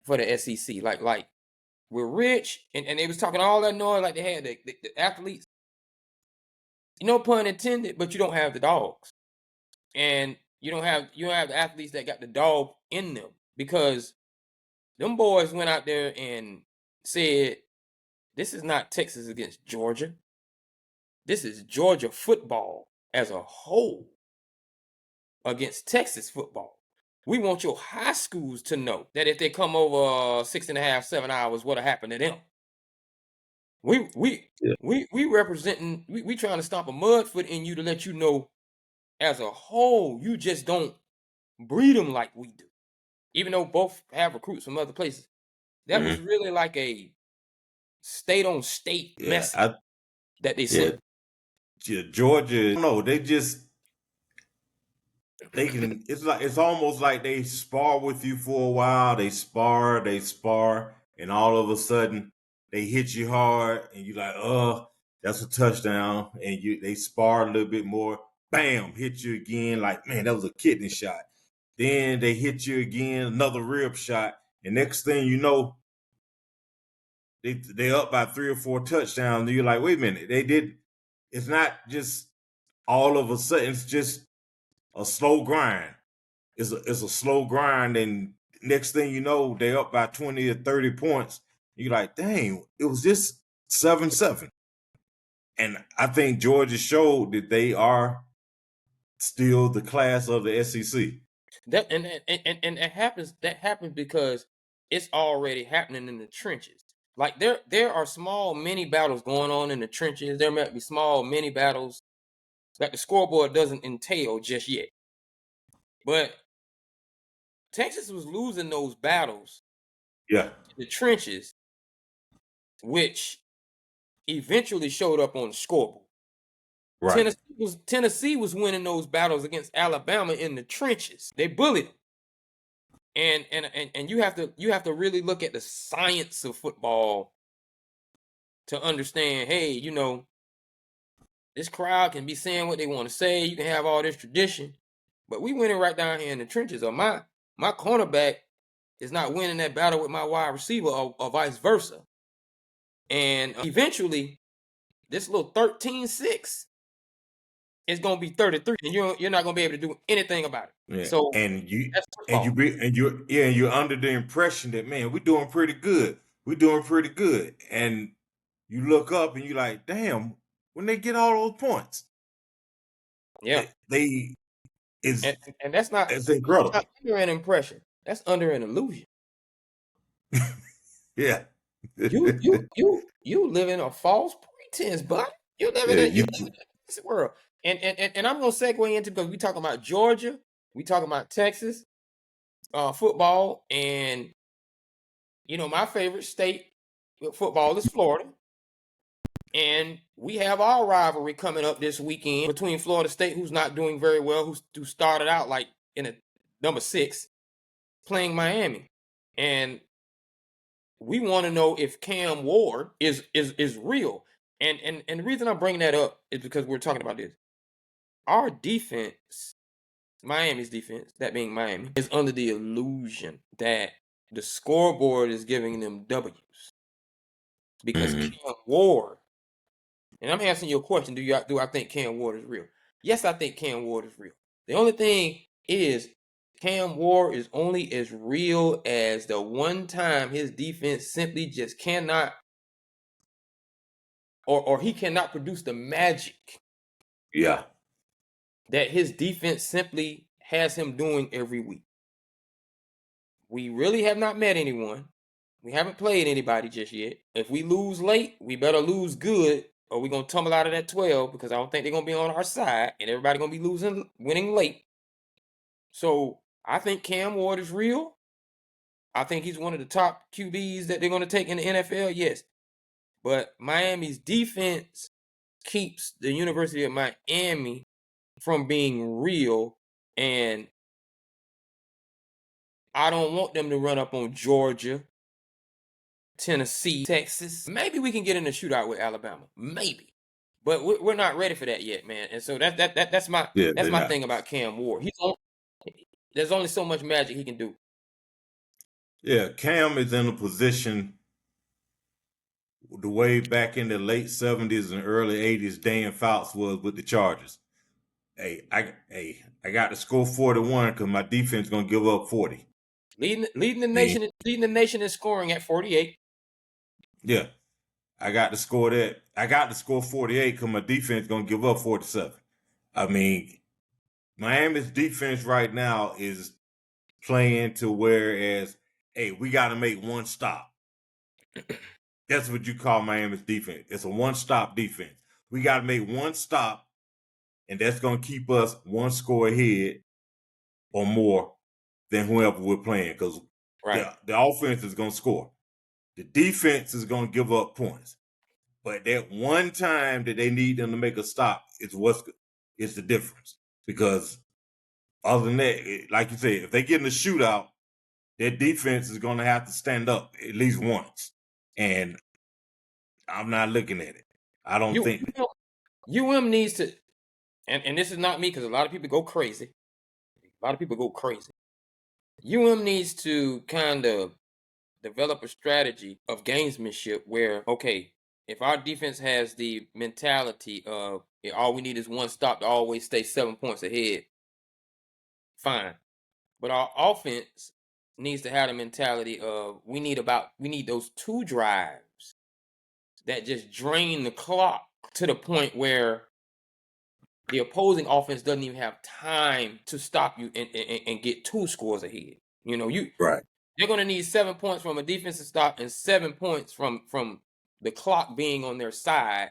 for the SEC. Like we're rich, and they was talking all that noise like they had the athletes. No pun intended, but you don't have the dogs. And you don't have the athletes that got the dog in them, because them boys went out there and said, this is not Texas against Georgia. This is Georgia football as a whole against Texas football. We want your high schools to know that if they come over 6.5, 7 hours, what'll happen to them. We representing, we trying to stomp a mud foot in you to let you know, as a whole, you just don't breed them like we do. Even though both have recruits from other places. That was really like a state-on-state message that they sent. Yeah, Georgia, no, they can. It's almost like they spar with you for a while. They spar, and all of a sudden they hit you hard, and you're like, "Oh, that's a touchdown!" And they spar a little bit more. Bam, hit you again. Like, man, that was a kidney shot. Then they hit you again, another rib shot, and next thing you know, they up by 3 or 4 touchdowns. And you're like, wait a minute, they did. It's not just all of a sudden. It's just a slow grind. It's a slow grind, and next thing you know, they're up by 20 or 30 points. You're like, dang, it was just 7-7. And I think Georgia showed that they are still the class of the SEC. That happens because it's already happening in the trenches. Like there are small mini battles going on in the trenches. There might be small mini battles that the scoreboard doesn't entail just yet. But Texas was losing those battles. Yeah. In the trenches, which eventually showed up on the scoreboard. Right. Tennessee was winning those battles against Alabama in the trenches. They bullied them. And you have to really look at the science of football to understand, hey, this crowd can be saying what they want to say. You can have all this tradition, but we winning right down here in the trenches. Or my cornerback is not winning that battle with my wide receiver, or vice versa. And eventually, this little 13-6 is going to be 33, and you're not going to be able to do anything about it. Yeah. So you're under the impression that, man, we're doing pretty good. And you look up and you're like, damn, when they get all those points. Yeah. And that's not, it's incredible. That's not under an impression. That's under an illusion. Yeah. you live in a false pretense, but you live in this world. And I'm gonna segue into, because we talking about Georgia, we talking about Texas football, and my favorite state with football is Florida. And we have our rivalry coming up this weekend between Florida State, who's not doing very well, who started out like in a number 6, playing Miami. And we want to know if Cam Ward is real. And the reason I'm bringing that up is because we're talking about this. Our defense, Miami's defense, that being Miami, is under the illusion that the scoreboard is giving them W's. Because Cam Ward, and I'm asking you a question, do I think Cam Ward is real? Yes, I think Cam Ward is real. The only thing is Cam Ward is only as real as the one time his defense simply just cannot, or he cannot produce the magic Yeah. that his defense simply has him doing every week. We really have not met anyone. We haven't played anybody just yet. If we lose late, we better lose good, or we're going to tumble out of that 12 because I don't think they're going to be on our side, and everybody going to be winning late. So I think Cam Ward is real. I think he's one of the top QBs that they're going to take in the NFL, yes. But Miami's defense keeps the University of Miami from being real, and I don't want them to run up on Georgia, Tennessee, Texas. Maybe we can get in a shootout with Alabama. Maybe. But we're not ready for that yet, man. And so that's my thing about Cam Ward. There's only so much magic he can do. Yeah, Cam is in a position the way back in the late 70s and early 80s Dan Fouts was with the Chargers. I got to score 41 because my defense is gonna give up 40. Leading the nation in scoring at 48. Yeah. I got to score that. I got to score 48 because my defense is gonna give up 47. I mean, Miami's defense right now is playing to whereas, hey, we got to make one stop. That's what you call Miami's defense. It's a one-stop defense. We got to make one stop, and that's going to keep us one score ahead or more than whoever we're playing because the offense is going to score. The defense is going to give up points. But that one time that they need them to make a stop is the difference. Because other than that, like you said, if they get in a shootout, their defense is going to have to stand up at least once. And I'm not looking at it. I don't think UM needs to, and this is not me because a lot of people go crazy. UM needs to kind of develop a strategy of gamesmanship where, okay, if our defense has the mentality of all we need is one stop to always stay 7 points ahead, fine. But our offense needs to have the mentality of we need those 2 drives that just drain the clock to the point where the opposing offense doesn't even have time to stop you and get 2 scores ahead. You know, they're going to need 7 points from a defensive stop and 7 points from the clock being on their side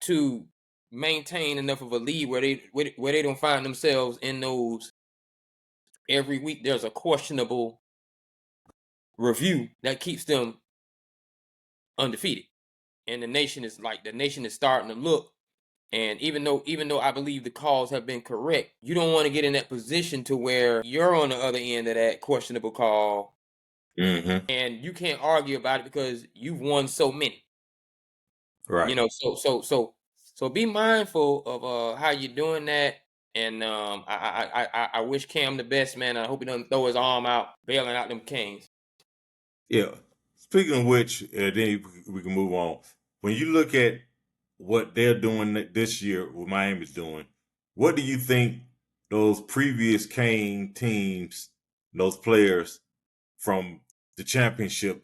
to maintain enough of a lead where they don't find themselves in those every week. There's a questionable review that keeps them undefeated, and the nation is starting to look. And even though I believe the calls have been correct, you don't want to get in that position to where you're on the other end of that questionable call, and you can't argue about it because you've won so many. right. You know, so be mindful of how you're doing that. And I wish Cam the best, man. I hope he doesn't throw his arm out, bailing out them Kings. Yeah. Speaking of which, then we can move on. When you look at what they're doing this year, what Miami's doing, what do you think those previous Kane teams, those players from the championship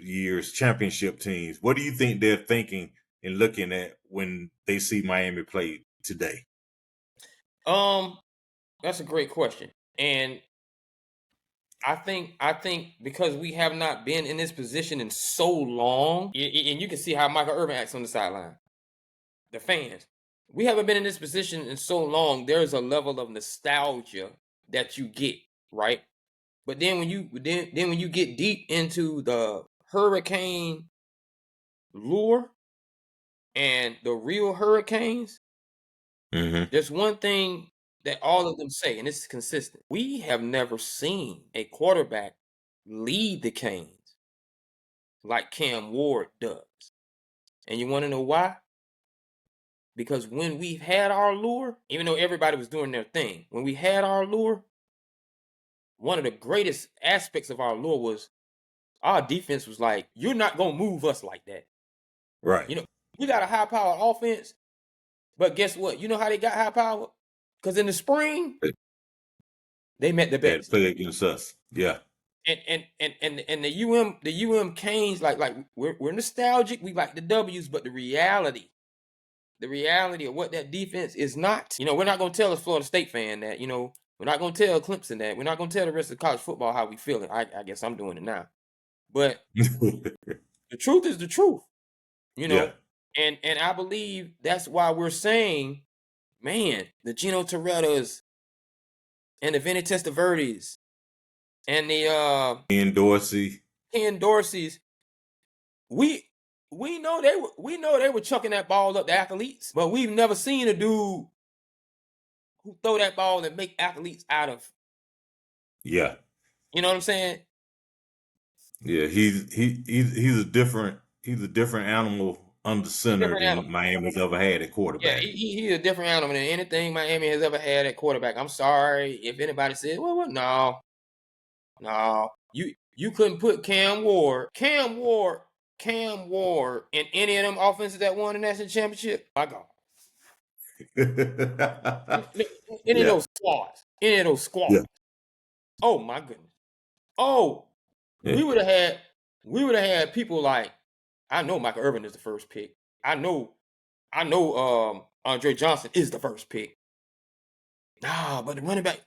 teams, what do you think they're thinking and looking at when they see Miami play today? That's a great question. And I think because we have not been in this position in so long, and you can see how Michael Irvin acts on the sideline. The fans, we haven't been in this position in so long. There's a level of nostalgia that you get, right? But then when you get deep into the hurricane lure and the real hurricanes, there's one thing that all of them say, and this is consistent. We have never seen a quarterback lead the Canes like Cam Ward does. And you want to know why? Because when we had our lure, even though everybody was doing their thing, when we had our lure, one of the greatest aspects of our lure was our defense was like, you're not going to move us like that. Right. You know, we got a high-powered offense. But guess what? You know how they got high power? Because in the spring, they met the They had to best. play against us. Yeah. And the UM Canes, like we're nostalgic. We like the W's, but the reality of what that defense is not. You know, we're not gonna tell a Florida State fan that. You know, we're not gonna tell Clemson that. We're not gonna tell the rest of college football how we feel. I guess I'm doing it now. But the truth is the truth. You know, Yeah. and I believe that's why we're saying, man, the Gino Torettas and the Vinny Testaverdes and the Ken Dorsey. Ken Dorseys, we know they were chucking that ball up to athletes, but we've never seen a dude who throw that ball and make athletes out of. Yeah. You know what I'm saying? Yeah. He's a different animal under center Different animal. than Miami's ever had at Yeah, quarterback. he's a different animal than anything Miami has ever had at quarterback. I'm sorry if anybody said, well, no. You couldn't put Cam Ward in any of them offenses that won the national championship. My God. Any of Yeah. those squads. Any of those squads. Yeah. Oh my goodness. Oh, Yeah. we would have had people like, I know Michael Irvin is the first pick. I know Andre Johnson is the first pick. Nah, but the running back,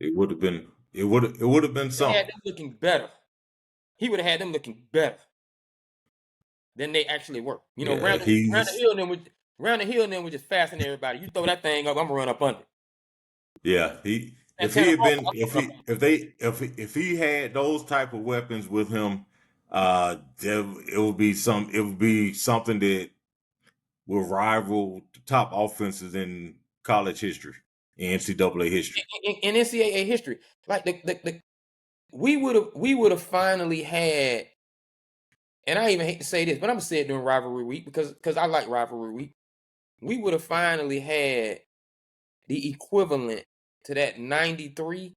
It would have been something. had them looking better. He would have had them looking better than they actually were. You know, Yeah, round the hill and then we're just fastening everybody. You throw that thing up, I'm gonna run up under. Yeah, if he had those type of weapons with him, it would be something that will rival the top offenses in college history, in NCAA history. In NCAA history, like we would have finally had, and I even hate to say this, but I'm gonna say it during rivalry week because I like rivalry week. We would have finally had the equivalent to that '93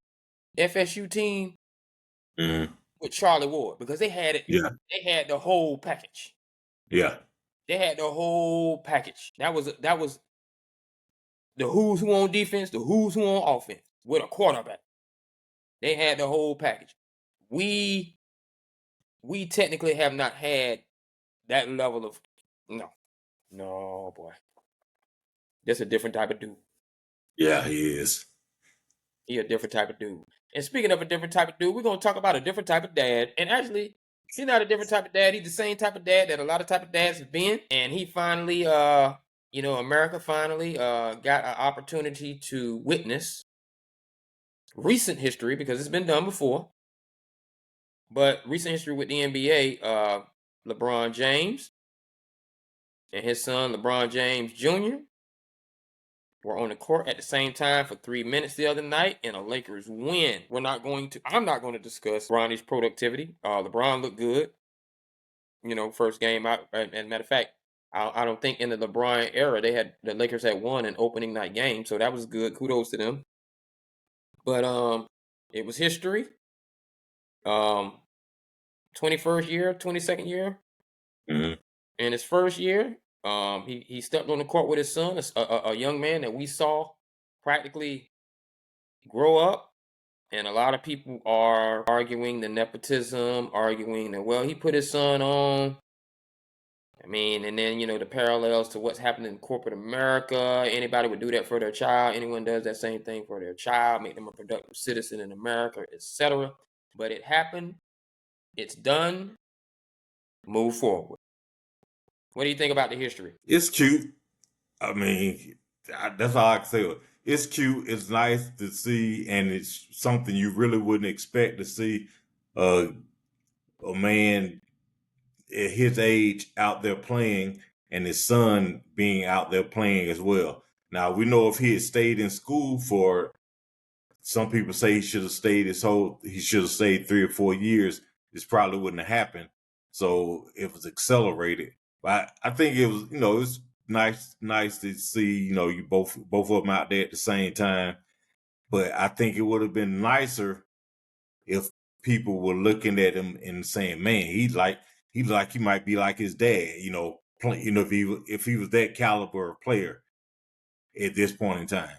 FSU team with Charlie Ward, because they had it. Yeah. They had the whole package. Yeah. They had the whole package. That was the who's who on defense, the who's who on offense with a quarterback. They had the whole package. We technically have not had that level of no boy. That's a different type of dude. Yeah, he is. He a different type of dude. And speaking of a different type of dude, we're gonna talk about a different type of dad. And actually, he's not a different type of dad. He's the same type of dad that a lot of type of dads have been. And he finally, America finally got an opportunity to witness recent history, because it's been done before. But recent history with the NBA, LeBron James and his son LeBron James Jr. were on the court at the same time for 3 minutes the other night in a Lakers win. I'm not going to discuss Bronny's productivity. LeBron looked good. You know, first game out. And matter of fact, I don't think in the LeBron era the Lakers had won an opening night game, so that was good. Kudos to them. But it was history. 21st year, 22nd year. Mm-hmm. In his first year, he stepped on the court with his son, a young man that we saw practically grow up. And a lot of people are arguing the nepotism, arguing that, well, he put his son on. I mean, and then, the parallels to what's happening in corporate America. Anybody would do that for their child. Anyone does that same thing for their child, make them a productive citizen in America, etc. But it happened. It's done. Move forward. What do you think about the history? It's cute. I mean, that's all I can say. It's cute. It's nice to see, and it's something you really wouldn't expect to see a man at his age out there playing, and his son being out there playing as well. Now, we know if he had stayed in school for, some people say he should have stayed 3 or 4 years, this probably wouldn't have happened. So it was accelerated. But I think it was, it's nice to see, you both of them out there at the same time. But I think it would have been nicer if people were looking at him and saying, man, he might be like his dad, if he was that caliber of player. at this point in time.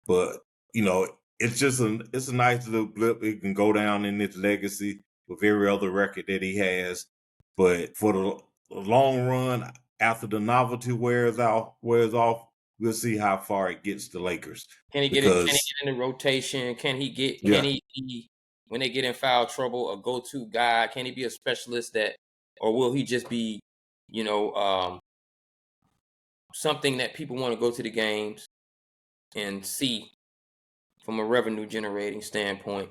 But it's just it's a nice little blip. It can go down in its legacy with every other record that he has. But for the long run, after the novelty wears off, we'll see how far it gets the Lakers. Can he get in? Can he get in the rotation? Can he get? Can he when they get in foul trouble, a go-to guy? Can he be a specialist or will he just be, something that people want to go to the games and see from a revenue generating standpoint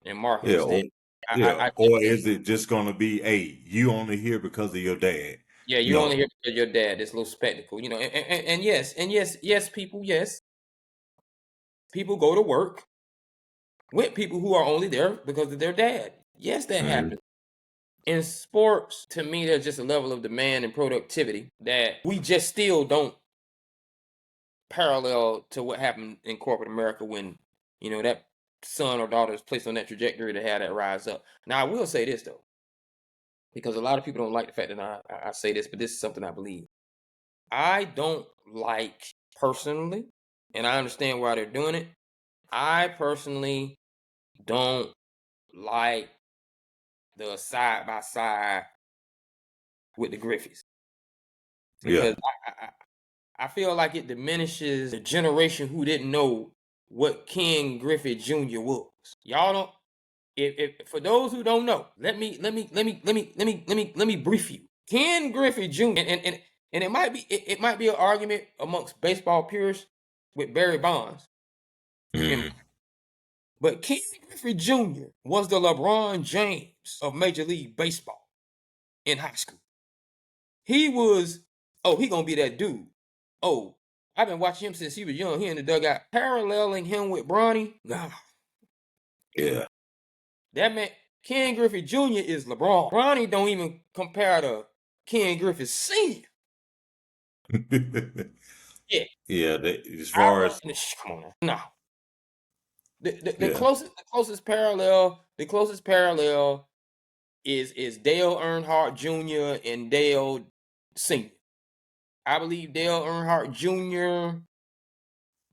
and marketing standpoint? Or is it just going to be, hey, you only here because of your dad? Yeah, you only here because of your dad. This little spectacle, and yes, people go to work with people who are only there because of their dad. Yes, that happens. In sports, to me, there's just a level of demand and productivity that we just still don't parallel to what happened in corporate America when, that son or daughter is placed on that trajectory to have that rise up. Now, I will say this, though, because a lot of people don't like the fact that I say this, but this is something I believe. I don't like, personally, and I understand why they're doing it, I personally don't like the side-by-side with the Griffeys. Because I feel like it diminishes the generation who didn't know what Ken Griffey Jr. was. Y'all don't. If for those who don't know, let me brief you. Ken Griffey Jr. and it might be an argument amongst baseball purists with Barry Bonds. But Ken Griffey Jr. was the LeBron James of Major League Baseball in high school. He was, he gonna be that dude. Oh, I've been watching him since he was young. He in the dugout. Paralleling him with Bronny? Nah. Yeah. That man, Ken Griffey Jr. is LeBron. Bronny don't even compare to Ken Griffey Sr. Yeah. Yeah, as far as... Come on now. No. The closest parallel is Dale Earnhardt Jr. and Dale Sr. I believe Dale Earnhardt Jr.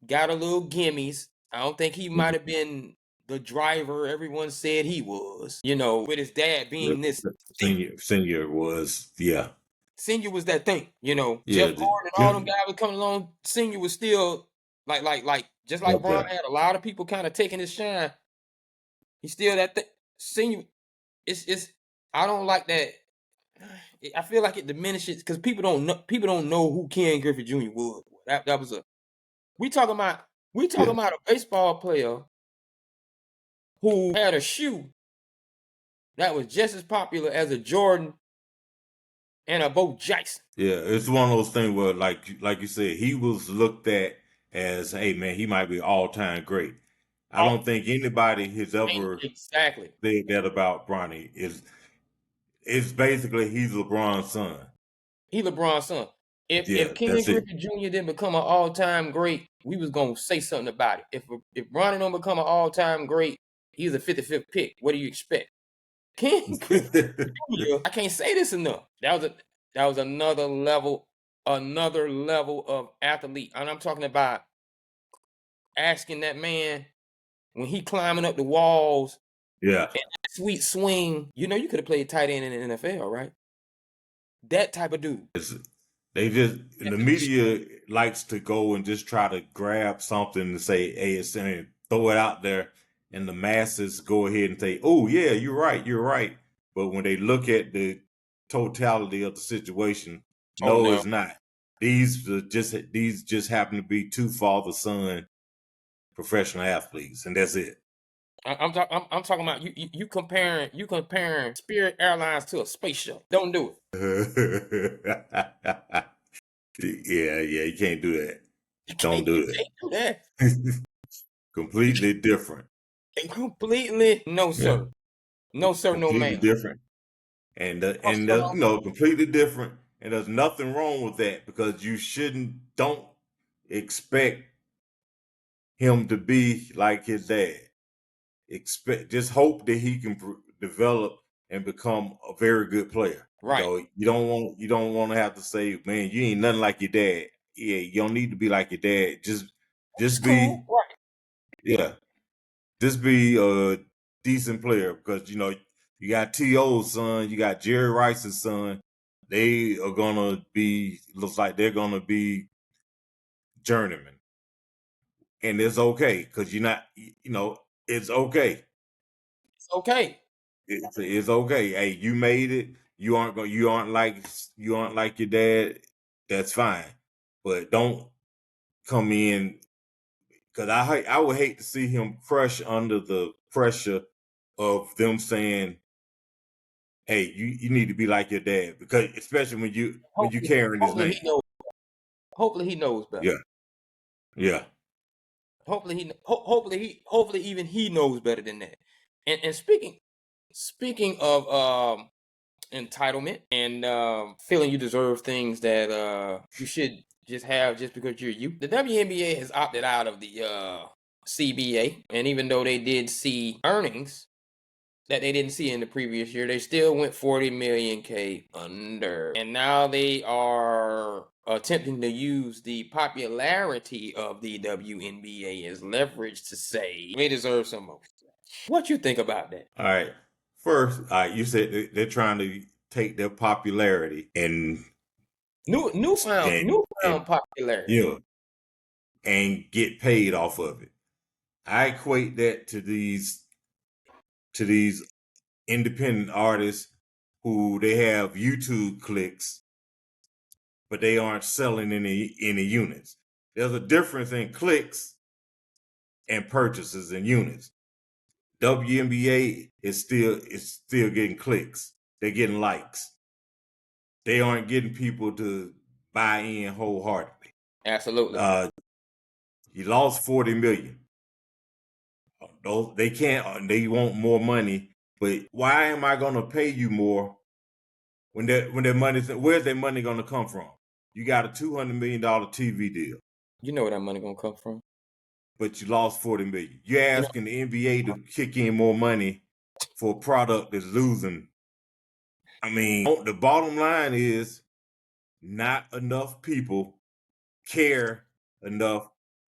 got a little gimmies. I don't think he might have been the driver everyone said he was, with his dad being this. Senior was, Senior was that thing, Yeah, Jeff Gordon and all them guys were coming along. Senior was still like just like Bron had a lot of people kind of taking his shine. He's still that thing. Senior, it's I don't like that. I feel like it diminishes because people don't know who Ken Griffey Jr. was. That was we talking about a baseball player who had a shoe that was just as popular as a Jordan and a Bo Jackson. Yeah, it's one of those things where, like you said, he was looked at as, hey man, he might be all-time great. I don't think anybody has ever said that about Bronny. It's basically he's LeBron's son. He LeBron's son. If Ken Griffey Jr. didn't become an all-time great, we was gonna say something about it. If Bronny don't become an all-time great, he's a 55th pick. What do you expect? Ken Griffey Jr. I can't say this enough. That was another level of athlete. And I'm talking about asking that man when he climbing up the walls. Yeah. And that sweet swing. You could have played tight end in the NFL, right? That type of dude. The media likes to go and just try to grab something and say, hey, it's and throw it out there, and the masses go ahead and say, oh yeah, you're right. But when they look at the totality of the situation, no, it's not. These just happen to be two father-son professional athletes, and that's it. I'm talking about you comparing Spirit Airlines to a spaceship. Don't do it. Yeah, you can't do that. Don't do that. Can't do that. Completely different. Completely, no sir. Yeah. No sir, no ma'am. Different. And completely different. And there's nothing wrong with that because don't expect him to be like his dad. Just hope that he can develop and become a very good player. Right. So you don't want to have to say, man, you ain't nothing like your dad. yeah, you don't need to be like your dad. It's Just be, cool, right? yeah, just be a decent player because you got T.O.'s son, you got Jerry Rice's son. They are gonna be looks like they're gonna be journeyman, and it's okay because you're not. It's okay. It's okay. It's okay. Hey, you made it. You aren't like your dad. That's fine, but don't come in because I would hate to see him crush under the pressure of them saying, "Hey, you need to be like your dad," because especially when you Hopefully, carrying his hopefully name. he knows. Hopefully he knows better. Yeah, yeah. Hopefully even he knows better than that. And speaking of entitlement and feeling you deserve things that you should just have just because you're you. The WNBA has opted out of the CBA, and even though they did see earnings that they didn't see in the previous year, they still went 40 million K under. And now they are attempting to use the popularity of the WNBA as leverage to say they deserve some more. What you think about that? All right. First, you said they're trying to take their popularity and Newfound popularity. you know and get paid off of it. I equate that to these independent artists who they have YouTube clicks, but they aren't selling any units. There's a difference in clicks and purchases and units. WNBA is still getting clicks. They're getting likes. They aren't getting people to buy in wholeheartedly. Absolutely. You lost 40 million. They can't. They want more money. But why am I going to pay you more when their money's? Where's their money going to come from? You got a $200 million TV deal, You know where that money gonna come from. but you lost 40 million. You're You know, asking the NBA to kick in more money for a product that's losing. I mean, the bottom line is not enough people care enough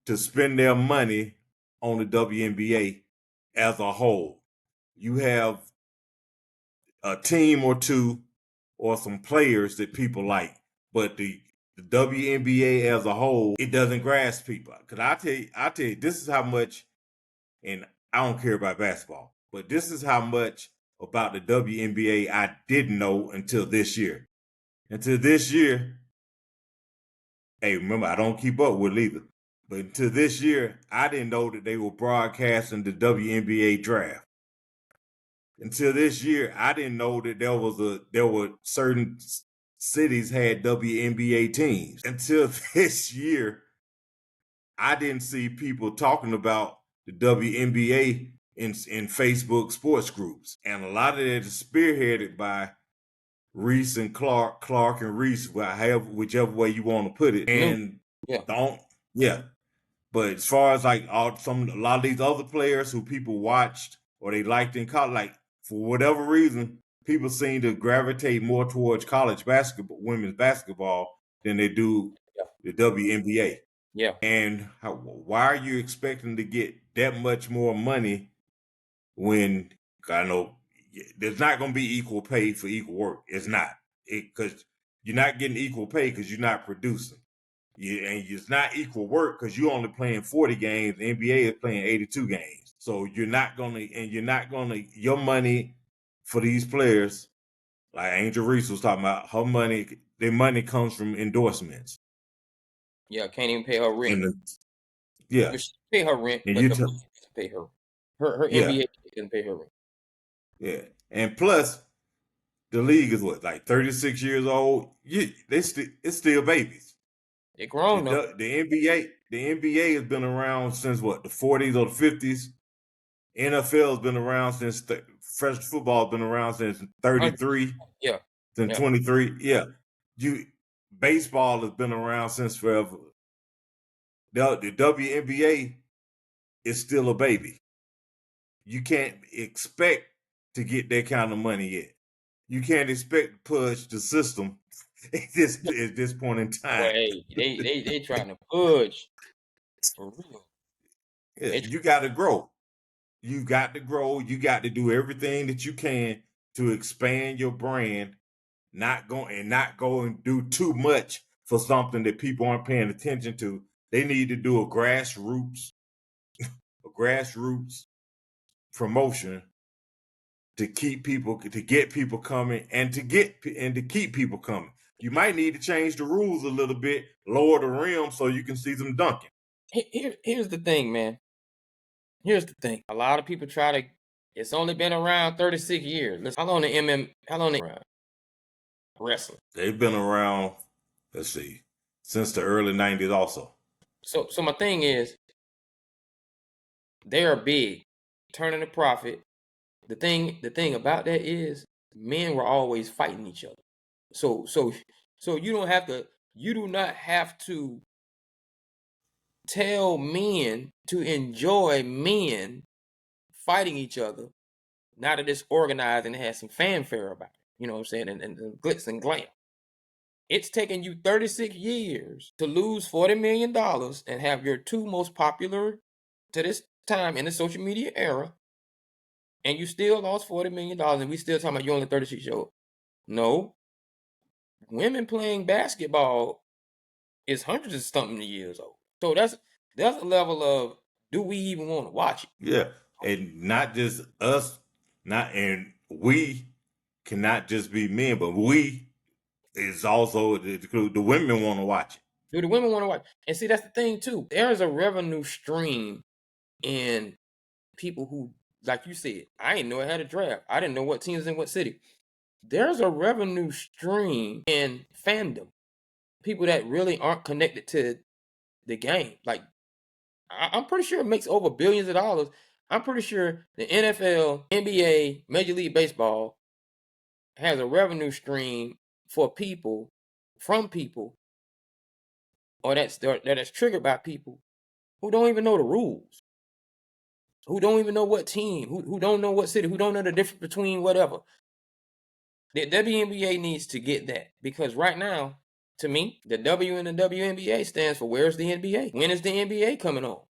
to spend their money on the WNBA as a whole. You have a team or two or some players that people like, but the WNBA as a whole, it doesn't grasp people. Because I tell you, this is how much, and I don't care about basketball, but this is how much about the WNBA I didn't know until this year. Until this year, hey, remember, I don't keep up with it either. But until this year, I didn't know that they were broadcasting the WNBA draft. Until this year, I didn't know that there were certain cities had WNBA teams. Until this year, I didn't see people talking about the WNBA in Facebook sports groups. And a lot of that is spearheaded by Reese and Clark and Reese, whichever way you want to put it. And yeah. yeah. But as far as like a lot of these other players who people watched or they liked in college, like for whatever reason, people seem to gravitate more towards college basketball, women's basketball, than they do the WNBA. Yeah. And why are you expecting to get that much more money when I know there's not going to be equal pay for equal work? It's not, because you're not getting equal pay because you're not producing. And it's not equal work because you're only playing 40 games. The NBA is playing 82 games. So your money for these players, like Angel Reese was talking about, their money comes from endorsements. Yeah, can't even pay her rent. Yeah. She pay her rent, And but the money doesn't pay her. Her yeah. NBA doesn't pay her rent. Yeah. And plus, the league is what, like 36 years old? It's still babies. They're grown though. The NBA has been around since what, the 40s or the 50s. NFL has been around since fresh football has been around since 33. Yeah. Since 23. Yeah. Baseball has been around since forever. The WNBA is still a baby. You can't expect to get that kind of money yet. You can't expect to push the system at this point in Well, time. hey, they trying to push for real. Yeah, you got to grow. You got to grow. You got to do everything that you can to expand your brand. Not go and do too much for something that people aren't paying attention to. They need to do a grassroots promotion to keep people, to get people coming, and to keep people coming. You might need to change the rules a little bit, lower the rim so you can see them dunking. Here's the thing, man. Here's the thing. A lot of people try to. It's only been around 36 years. Listen, how long the around wrestling? They've been around, let's see, since the early 90s also. So my thing is, they are big, turning a profit. The thing about that is, men were always fighting each other. So you do not have to tell men to enjoy men fighting each other. Now that it's organized and it has some fanfare about it, you know what I'm saying, and glitz and glam. It's taken you 36 years to lose $40 million and have your two most popular to this time in the social media era, and you still lost $40 million, and we still talking about you only 36 years old. No. Women playing basketball is hundreds of something years old. So that's a level of, do we even want to watch it? Yeah. And not just us, and we cannot just be men, but we is also the women want to watch it. Do the women want to watch? And see, that's the thing too. There's a revenue stream in people who, like you said, I didn't know it had a draft. I didn't know what teams in what city. There's a revenue stream in fandom. People that really aren't connected to the game. Like, I'm pretty sure it makes over billions of dollars. I'm pretty sure the NFL, NBA, Major League Baseball has a revenue stream from people, or that's triggered by people who don't even know the rules, who don't even know what team, who don't know what city, who don't know the difference between whatever. The WNBA needs to get that, because right now, to me, the W in the WNBA stands for where's the NBA? When is the NBA coming on?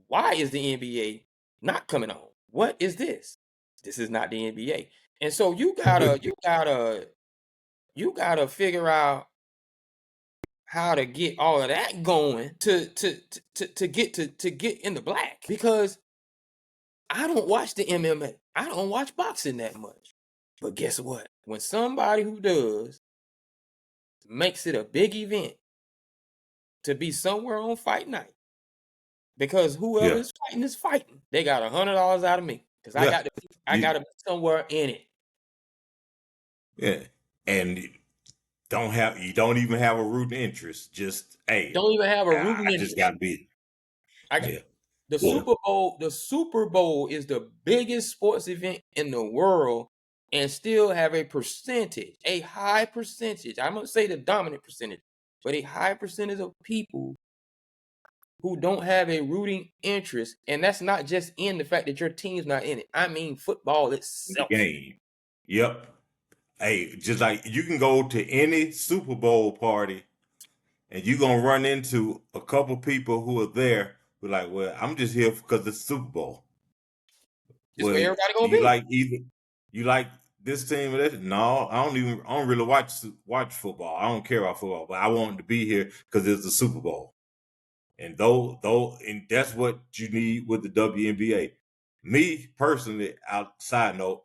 Why is the NBA not coming on? What is this? This is not the NBA. And so you gotta figure out how to get all of that going to get in the black, because I don't watch the MMA. I don't watch boxing that much. But guess what? When somebody who does makes it a big event to be somewhere on fight night, because whoever is fighting, they got $100 out of me, because I got to be somewhere in it. Yeah, and you don't even have a rooting interest. Just don't even have a rooting interest. I just got to be. The Super Bowl is the biggest sports event in the world, and still have a high percentage. I'm gonna say the dominant percentage, but a high percentage of people who don't have a rooting interest. And that's not just in the fact that your team's not in it. I mean football itself. The game. Yep. Hey, just like you can go to any Super Bowl party and you're going to run into a couple people who are there who are like, well, I'm just here because it's Super Bowl. Just where everybody going to be. You like this team or that? No, I don't really watch football. I don't care about football, but I wanted to be here because it's the Super Bowl. And and that's what you need with the WNBA. Me personally, side note,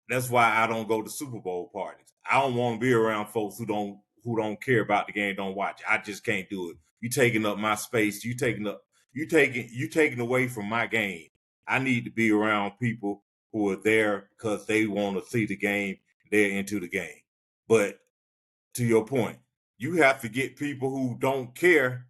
that's why I don't go to Super Bowl parties. I don't want to be around folks who don't care about the game, don't watch it. I just can't do it. You taking up my space. You taking away from my game. I need to be around people who are there because they want to see the game. They're into the game. But to your point, you have to get people who don't care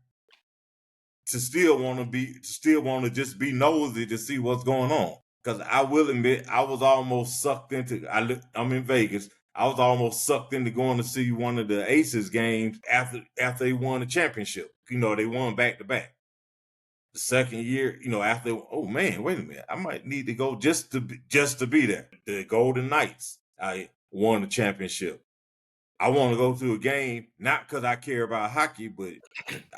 to still want to just be nosy to see what's going on. Because I will admit, I was almost sucked into. I'm in Vegas. I was almost sucked into going to see one of the Aces games after they won the championship. They won back to back. The second year, after, oh man, wait a minute, I might need to go just to be there. The Golden Knights, I won the championship. I want to go to a game, not because I care about hockey, but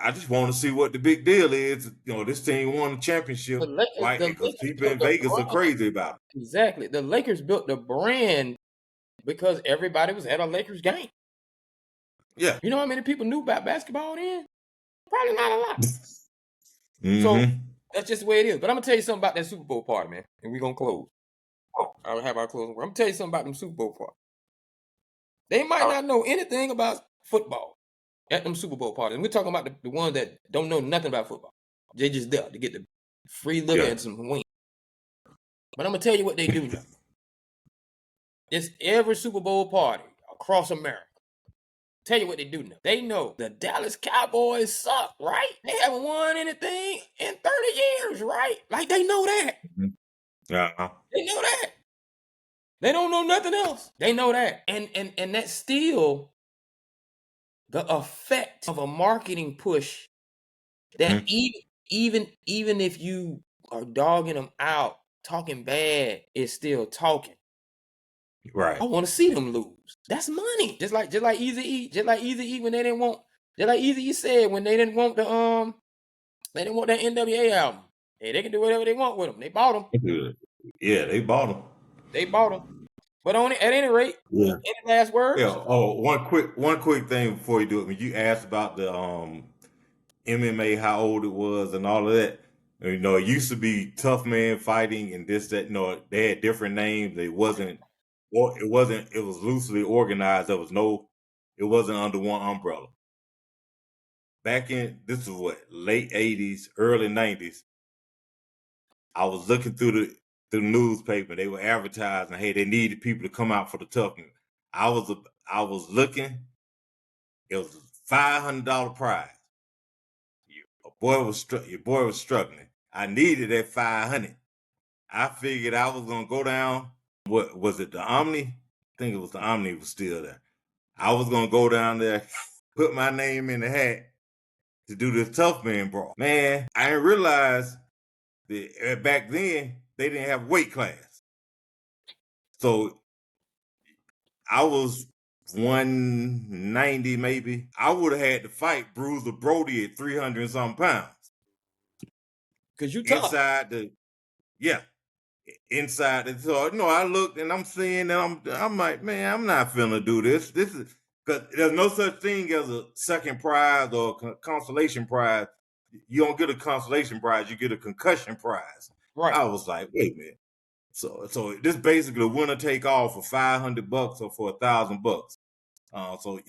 I just want to see what the big deal is. You know, this team won the championship. Why? The Because Lakers people built in the Vegas are brand. crazy about it. Exactly. The Lakers built the brand because everybody was at a Lakers game. Yeah. You know how many people knew about basketball then? Probably not a lot. Mm-hmm. So that's just the way it is. But I'm gonna tell you something about that Super Bowl party, man. And we're gonna close. I'll have our closing word. I'm gonna tell you something about them Super Bowl party. They might not know anything about football at them Super Bowl parties. And we're talking about the ones that don't know nothing about football. They just there to get the free liquor and some wings. But I'm gonna tell you what they do now. It's every Super Bowl party across America. Tell you what they do now. They know the Dallas Cowboys suck, right? They haven't won anything in 30 years, right? Like they know that. Uh-huh. They know that. They don't know nothing else. They know that. And that's still the effect of a marketing push that even if you are dogging them out, talking bad, is still talking. Right. I want to see them lose. That's money. Just like Easy E when they didn't want, just like Easy E said when they didn't want they didn't want that NWA album. Hey, they can do whatever they want with them. They bought them. Yeah, they bought them. They bought them. But at any rate, any last words? Yeah. Oh, one quick thing before you do it. When you asked about the MMA, how old it was, and all of that. You know, it used to be tough man fighting and this, that. You know, they had different names. It was loosely organized. It wasn't under one umbrella. Back in, this was what, late 80s, early 90s, I was looking through the newspaper. They were advertising, hey, they needed people to come out for the tough man. I was looking, it was a $500 prize. Your boy was struggling. I needed that 500. I figured I was gonna go down. What was it? The Omni? I think it was the Omni was still there. I was gonna go down there, put my name in the hat to do this tough man brawl. Man, I didn't realize that back then they didn't have weight class. So I was 190 maybe. I would have had to fight Bruiser Brody at 300 and something pounds. Cause you tough. Inside. And so, you know, I looked and I'm seeing and I'm like, man, I'm not finna do this. This is because there's no such thing as a second prize or a consolation prize. You don't get a consolation prize, you get a concussion prize. Right. I was like, wait a minute. So this basically winner take all for $500 or for $1,000. So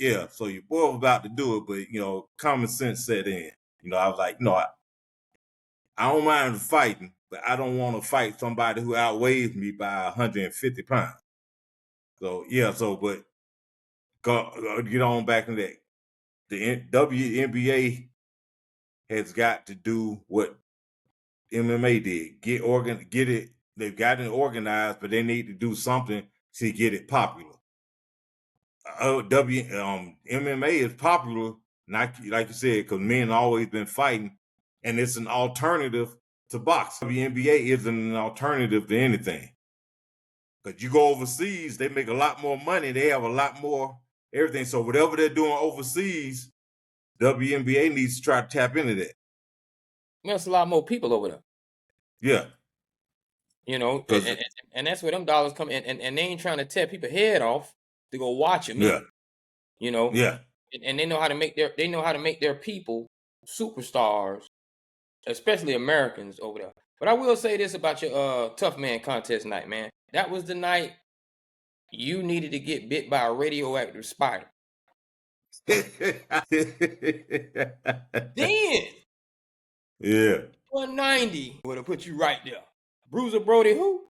your boy was about to do it, but you know, common sense set in. You know, I was like, no, I don't mind fighting, but I don't want to fight somebody who outweighs me by 150 pounds. So but get on back in that. The WNBA has got to do what MMA did. Get it. They've gotten it organized, but they need to do something to get it popular. MMA is popular, not like you said, because men always been fighting, and it's an alternative to boxing. WNBA isn't an alternative to anything. Because you go overseas, they make a lot more money. They have a lot more everything. So whatever they're doing overseas, WNBA needs to try to tap into that. There's a lot more people over there. Yeah. You know, and that's where them dollars come in. And they ain't trying to tear people head off to go watch them. Yeah. You know? Yeah. And they know how to make their people superstars, especially Americans over there. But I will say this about your tough man contest night, man. That was the night you needed to get bit by a radioactive spider. Then yeah. 190 would have put you right there. Bruiser Brody, who?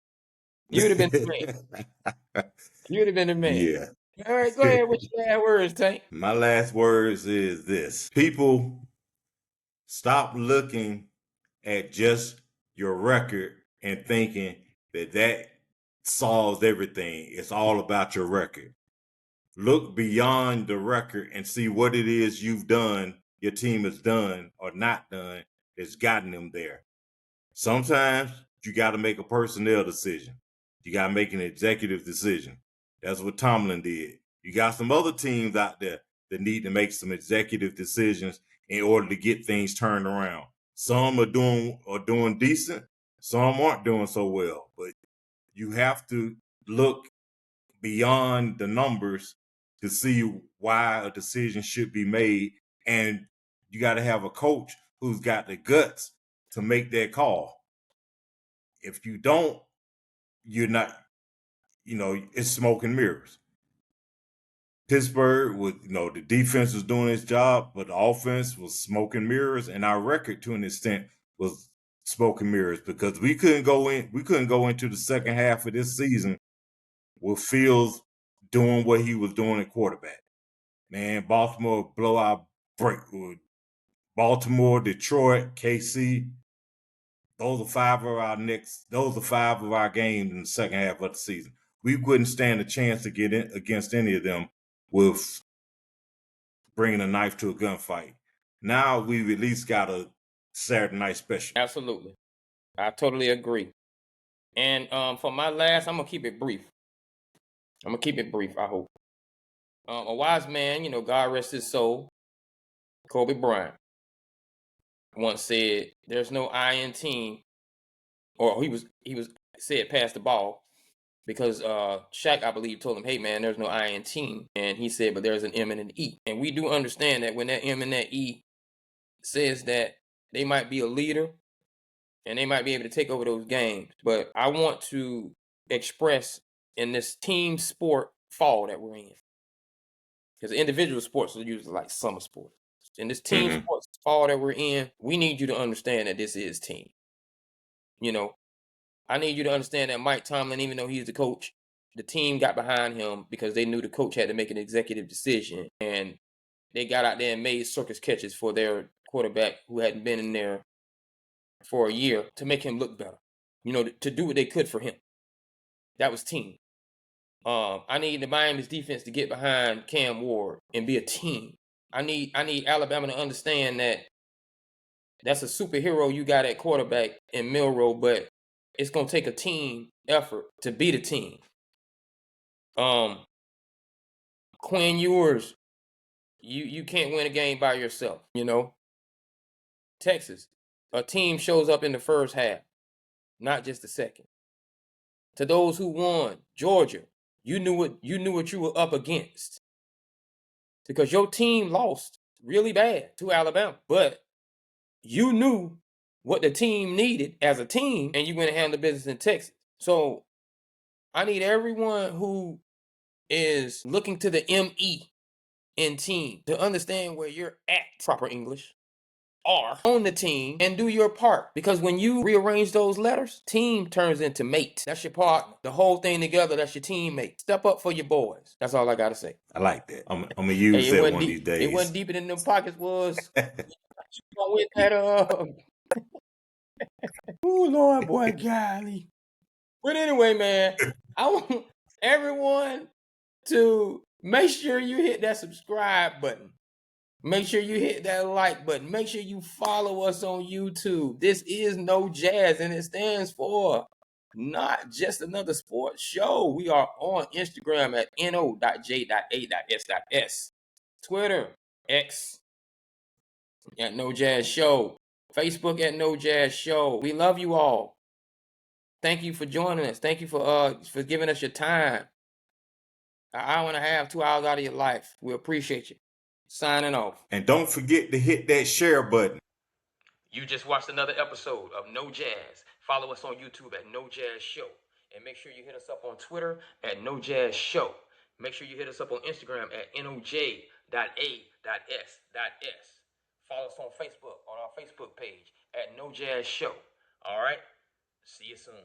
You would have been the man. You would have been the man. Yeah. All right, go ahead with your last words, Tank. My last words is this. People, stop looking at just your record and thinking that solves everything. It's all about your record. Look beyond the record and see what it is you've done, your team has done or not done that's gotten them there. Sometimes you got to make a personnel decision. You got to make an executive decision. That's what Tomlin did. You got some other teams out there that need to make some executive decisions in order to get things turned around. Some are doing decent, some aren't doing so well. But you have to look beyond the numbers to see why a decision should be made. And you got to have a coach who's got the guts to make that call. If you don't, you're not, it's smoke and mirrors. Pittsburgh was, the defense was doing its job, but the offense was smoke and mirrors, and our record to an extent was smoke and mirrors because we couldn't go into the second half of this season with Fields doing what he was doing at quarterback. Man, Baltimore blowout break. Baltimore, Detroit, KC. Those are five of our games in the second half of the season. We wouldn't stand a chance to get in against any of them with bringing a knife to a gunfight. Now we've at least got a Saturday night special. Absolutely. I totally agree. And for my last, I'm going to keep it brief. I hope. A wise man, God rest his soul, Kobe Bryant, once said, there's no I in team, or he was said pass the ball, because Shaq, I believe, told him, hey, man, there's no I in team. And he said, but there's an M and an E. And we do understand that when that M and that E says that they might be a leader and they might be able to take over those games. But I want to express in this team sport fall that we're in, because individual sports are usually like summer sports. In this team sports fall that we're in, we need you to understand that this is team. I need you to understand that Mike Tomlin, even though he's the coach, the team got behind him because they knew the coach had to make an executive decision. And they got out there and made circus catches for their quarterback who hadn't been in there for a year to make him look better, to do what they could for him. That was team. I need the Miami's defense to get behind Cam Ward and be a team. I need Alabama to understand that that's a superhero you got at quarterback in Milroe, but it's going to take a team effort to beat a team. Quinn Ewers, you can't win a game by yourself, Texas, a team shows up in the first half, not just the second. To those who won, Georgia, you knew what you were up against, because your team lost really bad to Alabama, but you knew what the team needed as a team, and you went and handled business in Texas. So I need everyone who is looking to the ME in team to understand where you're at, proper English, are on the team, and do your part. Because when you rearrange those letters, team turns into mate. That's your partner. The whole thing together, that's your teammate. Step up for your boys. That's all I got to say. I like that. I'm going to use that one of these days. It wasn't deeper than them pockets was. With that up. Oh, Lord, boy, golly. But anyway, man, I want everyone to make sure you hit that subscribe button. Make sure you hit that like button. Make sure you follow us on YouTube. This is No Jazz, and it stands for Not Just Another Sports Show. We are on Instagram at no.j.a.s.s. Twitter, X, at No Jazz Show. Facebook at No Jazz Show. We love you all. Thank you for joining us. Thank you for giving us your time. An hour and a half, 2 hours out of your life. We appreciate you. Signing off. And don't forget to hit that share button. You just watched another episode of No Jazz. Follow us on YouTube at No Jazz Show. And make sure you hit us up on Twitter at No Jazz Show. Make sure you hit us up on Instagram at noj.a.s.s. Follow us on Facebook, on our Facebook page at No Jazz Show. All right? See you soon.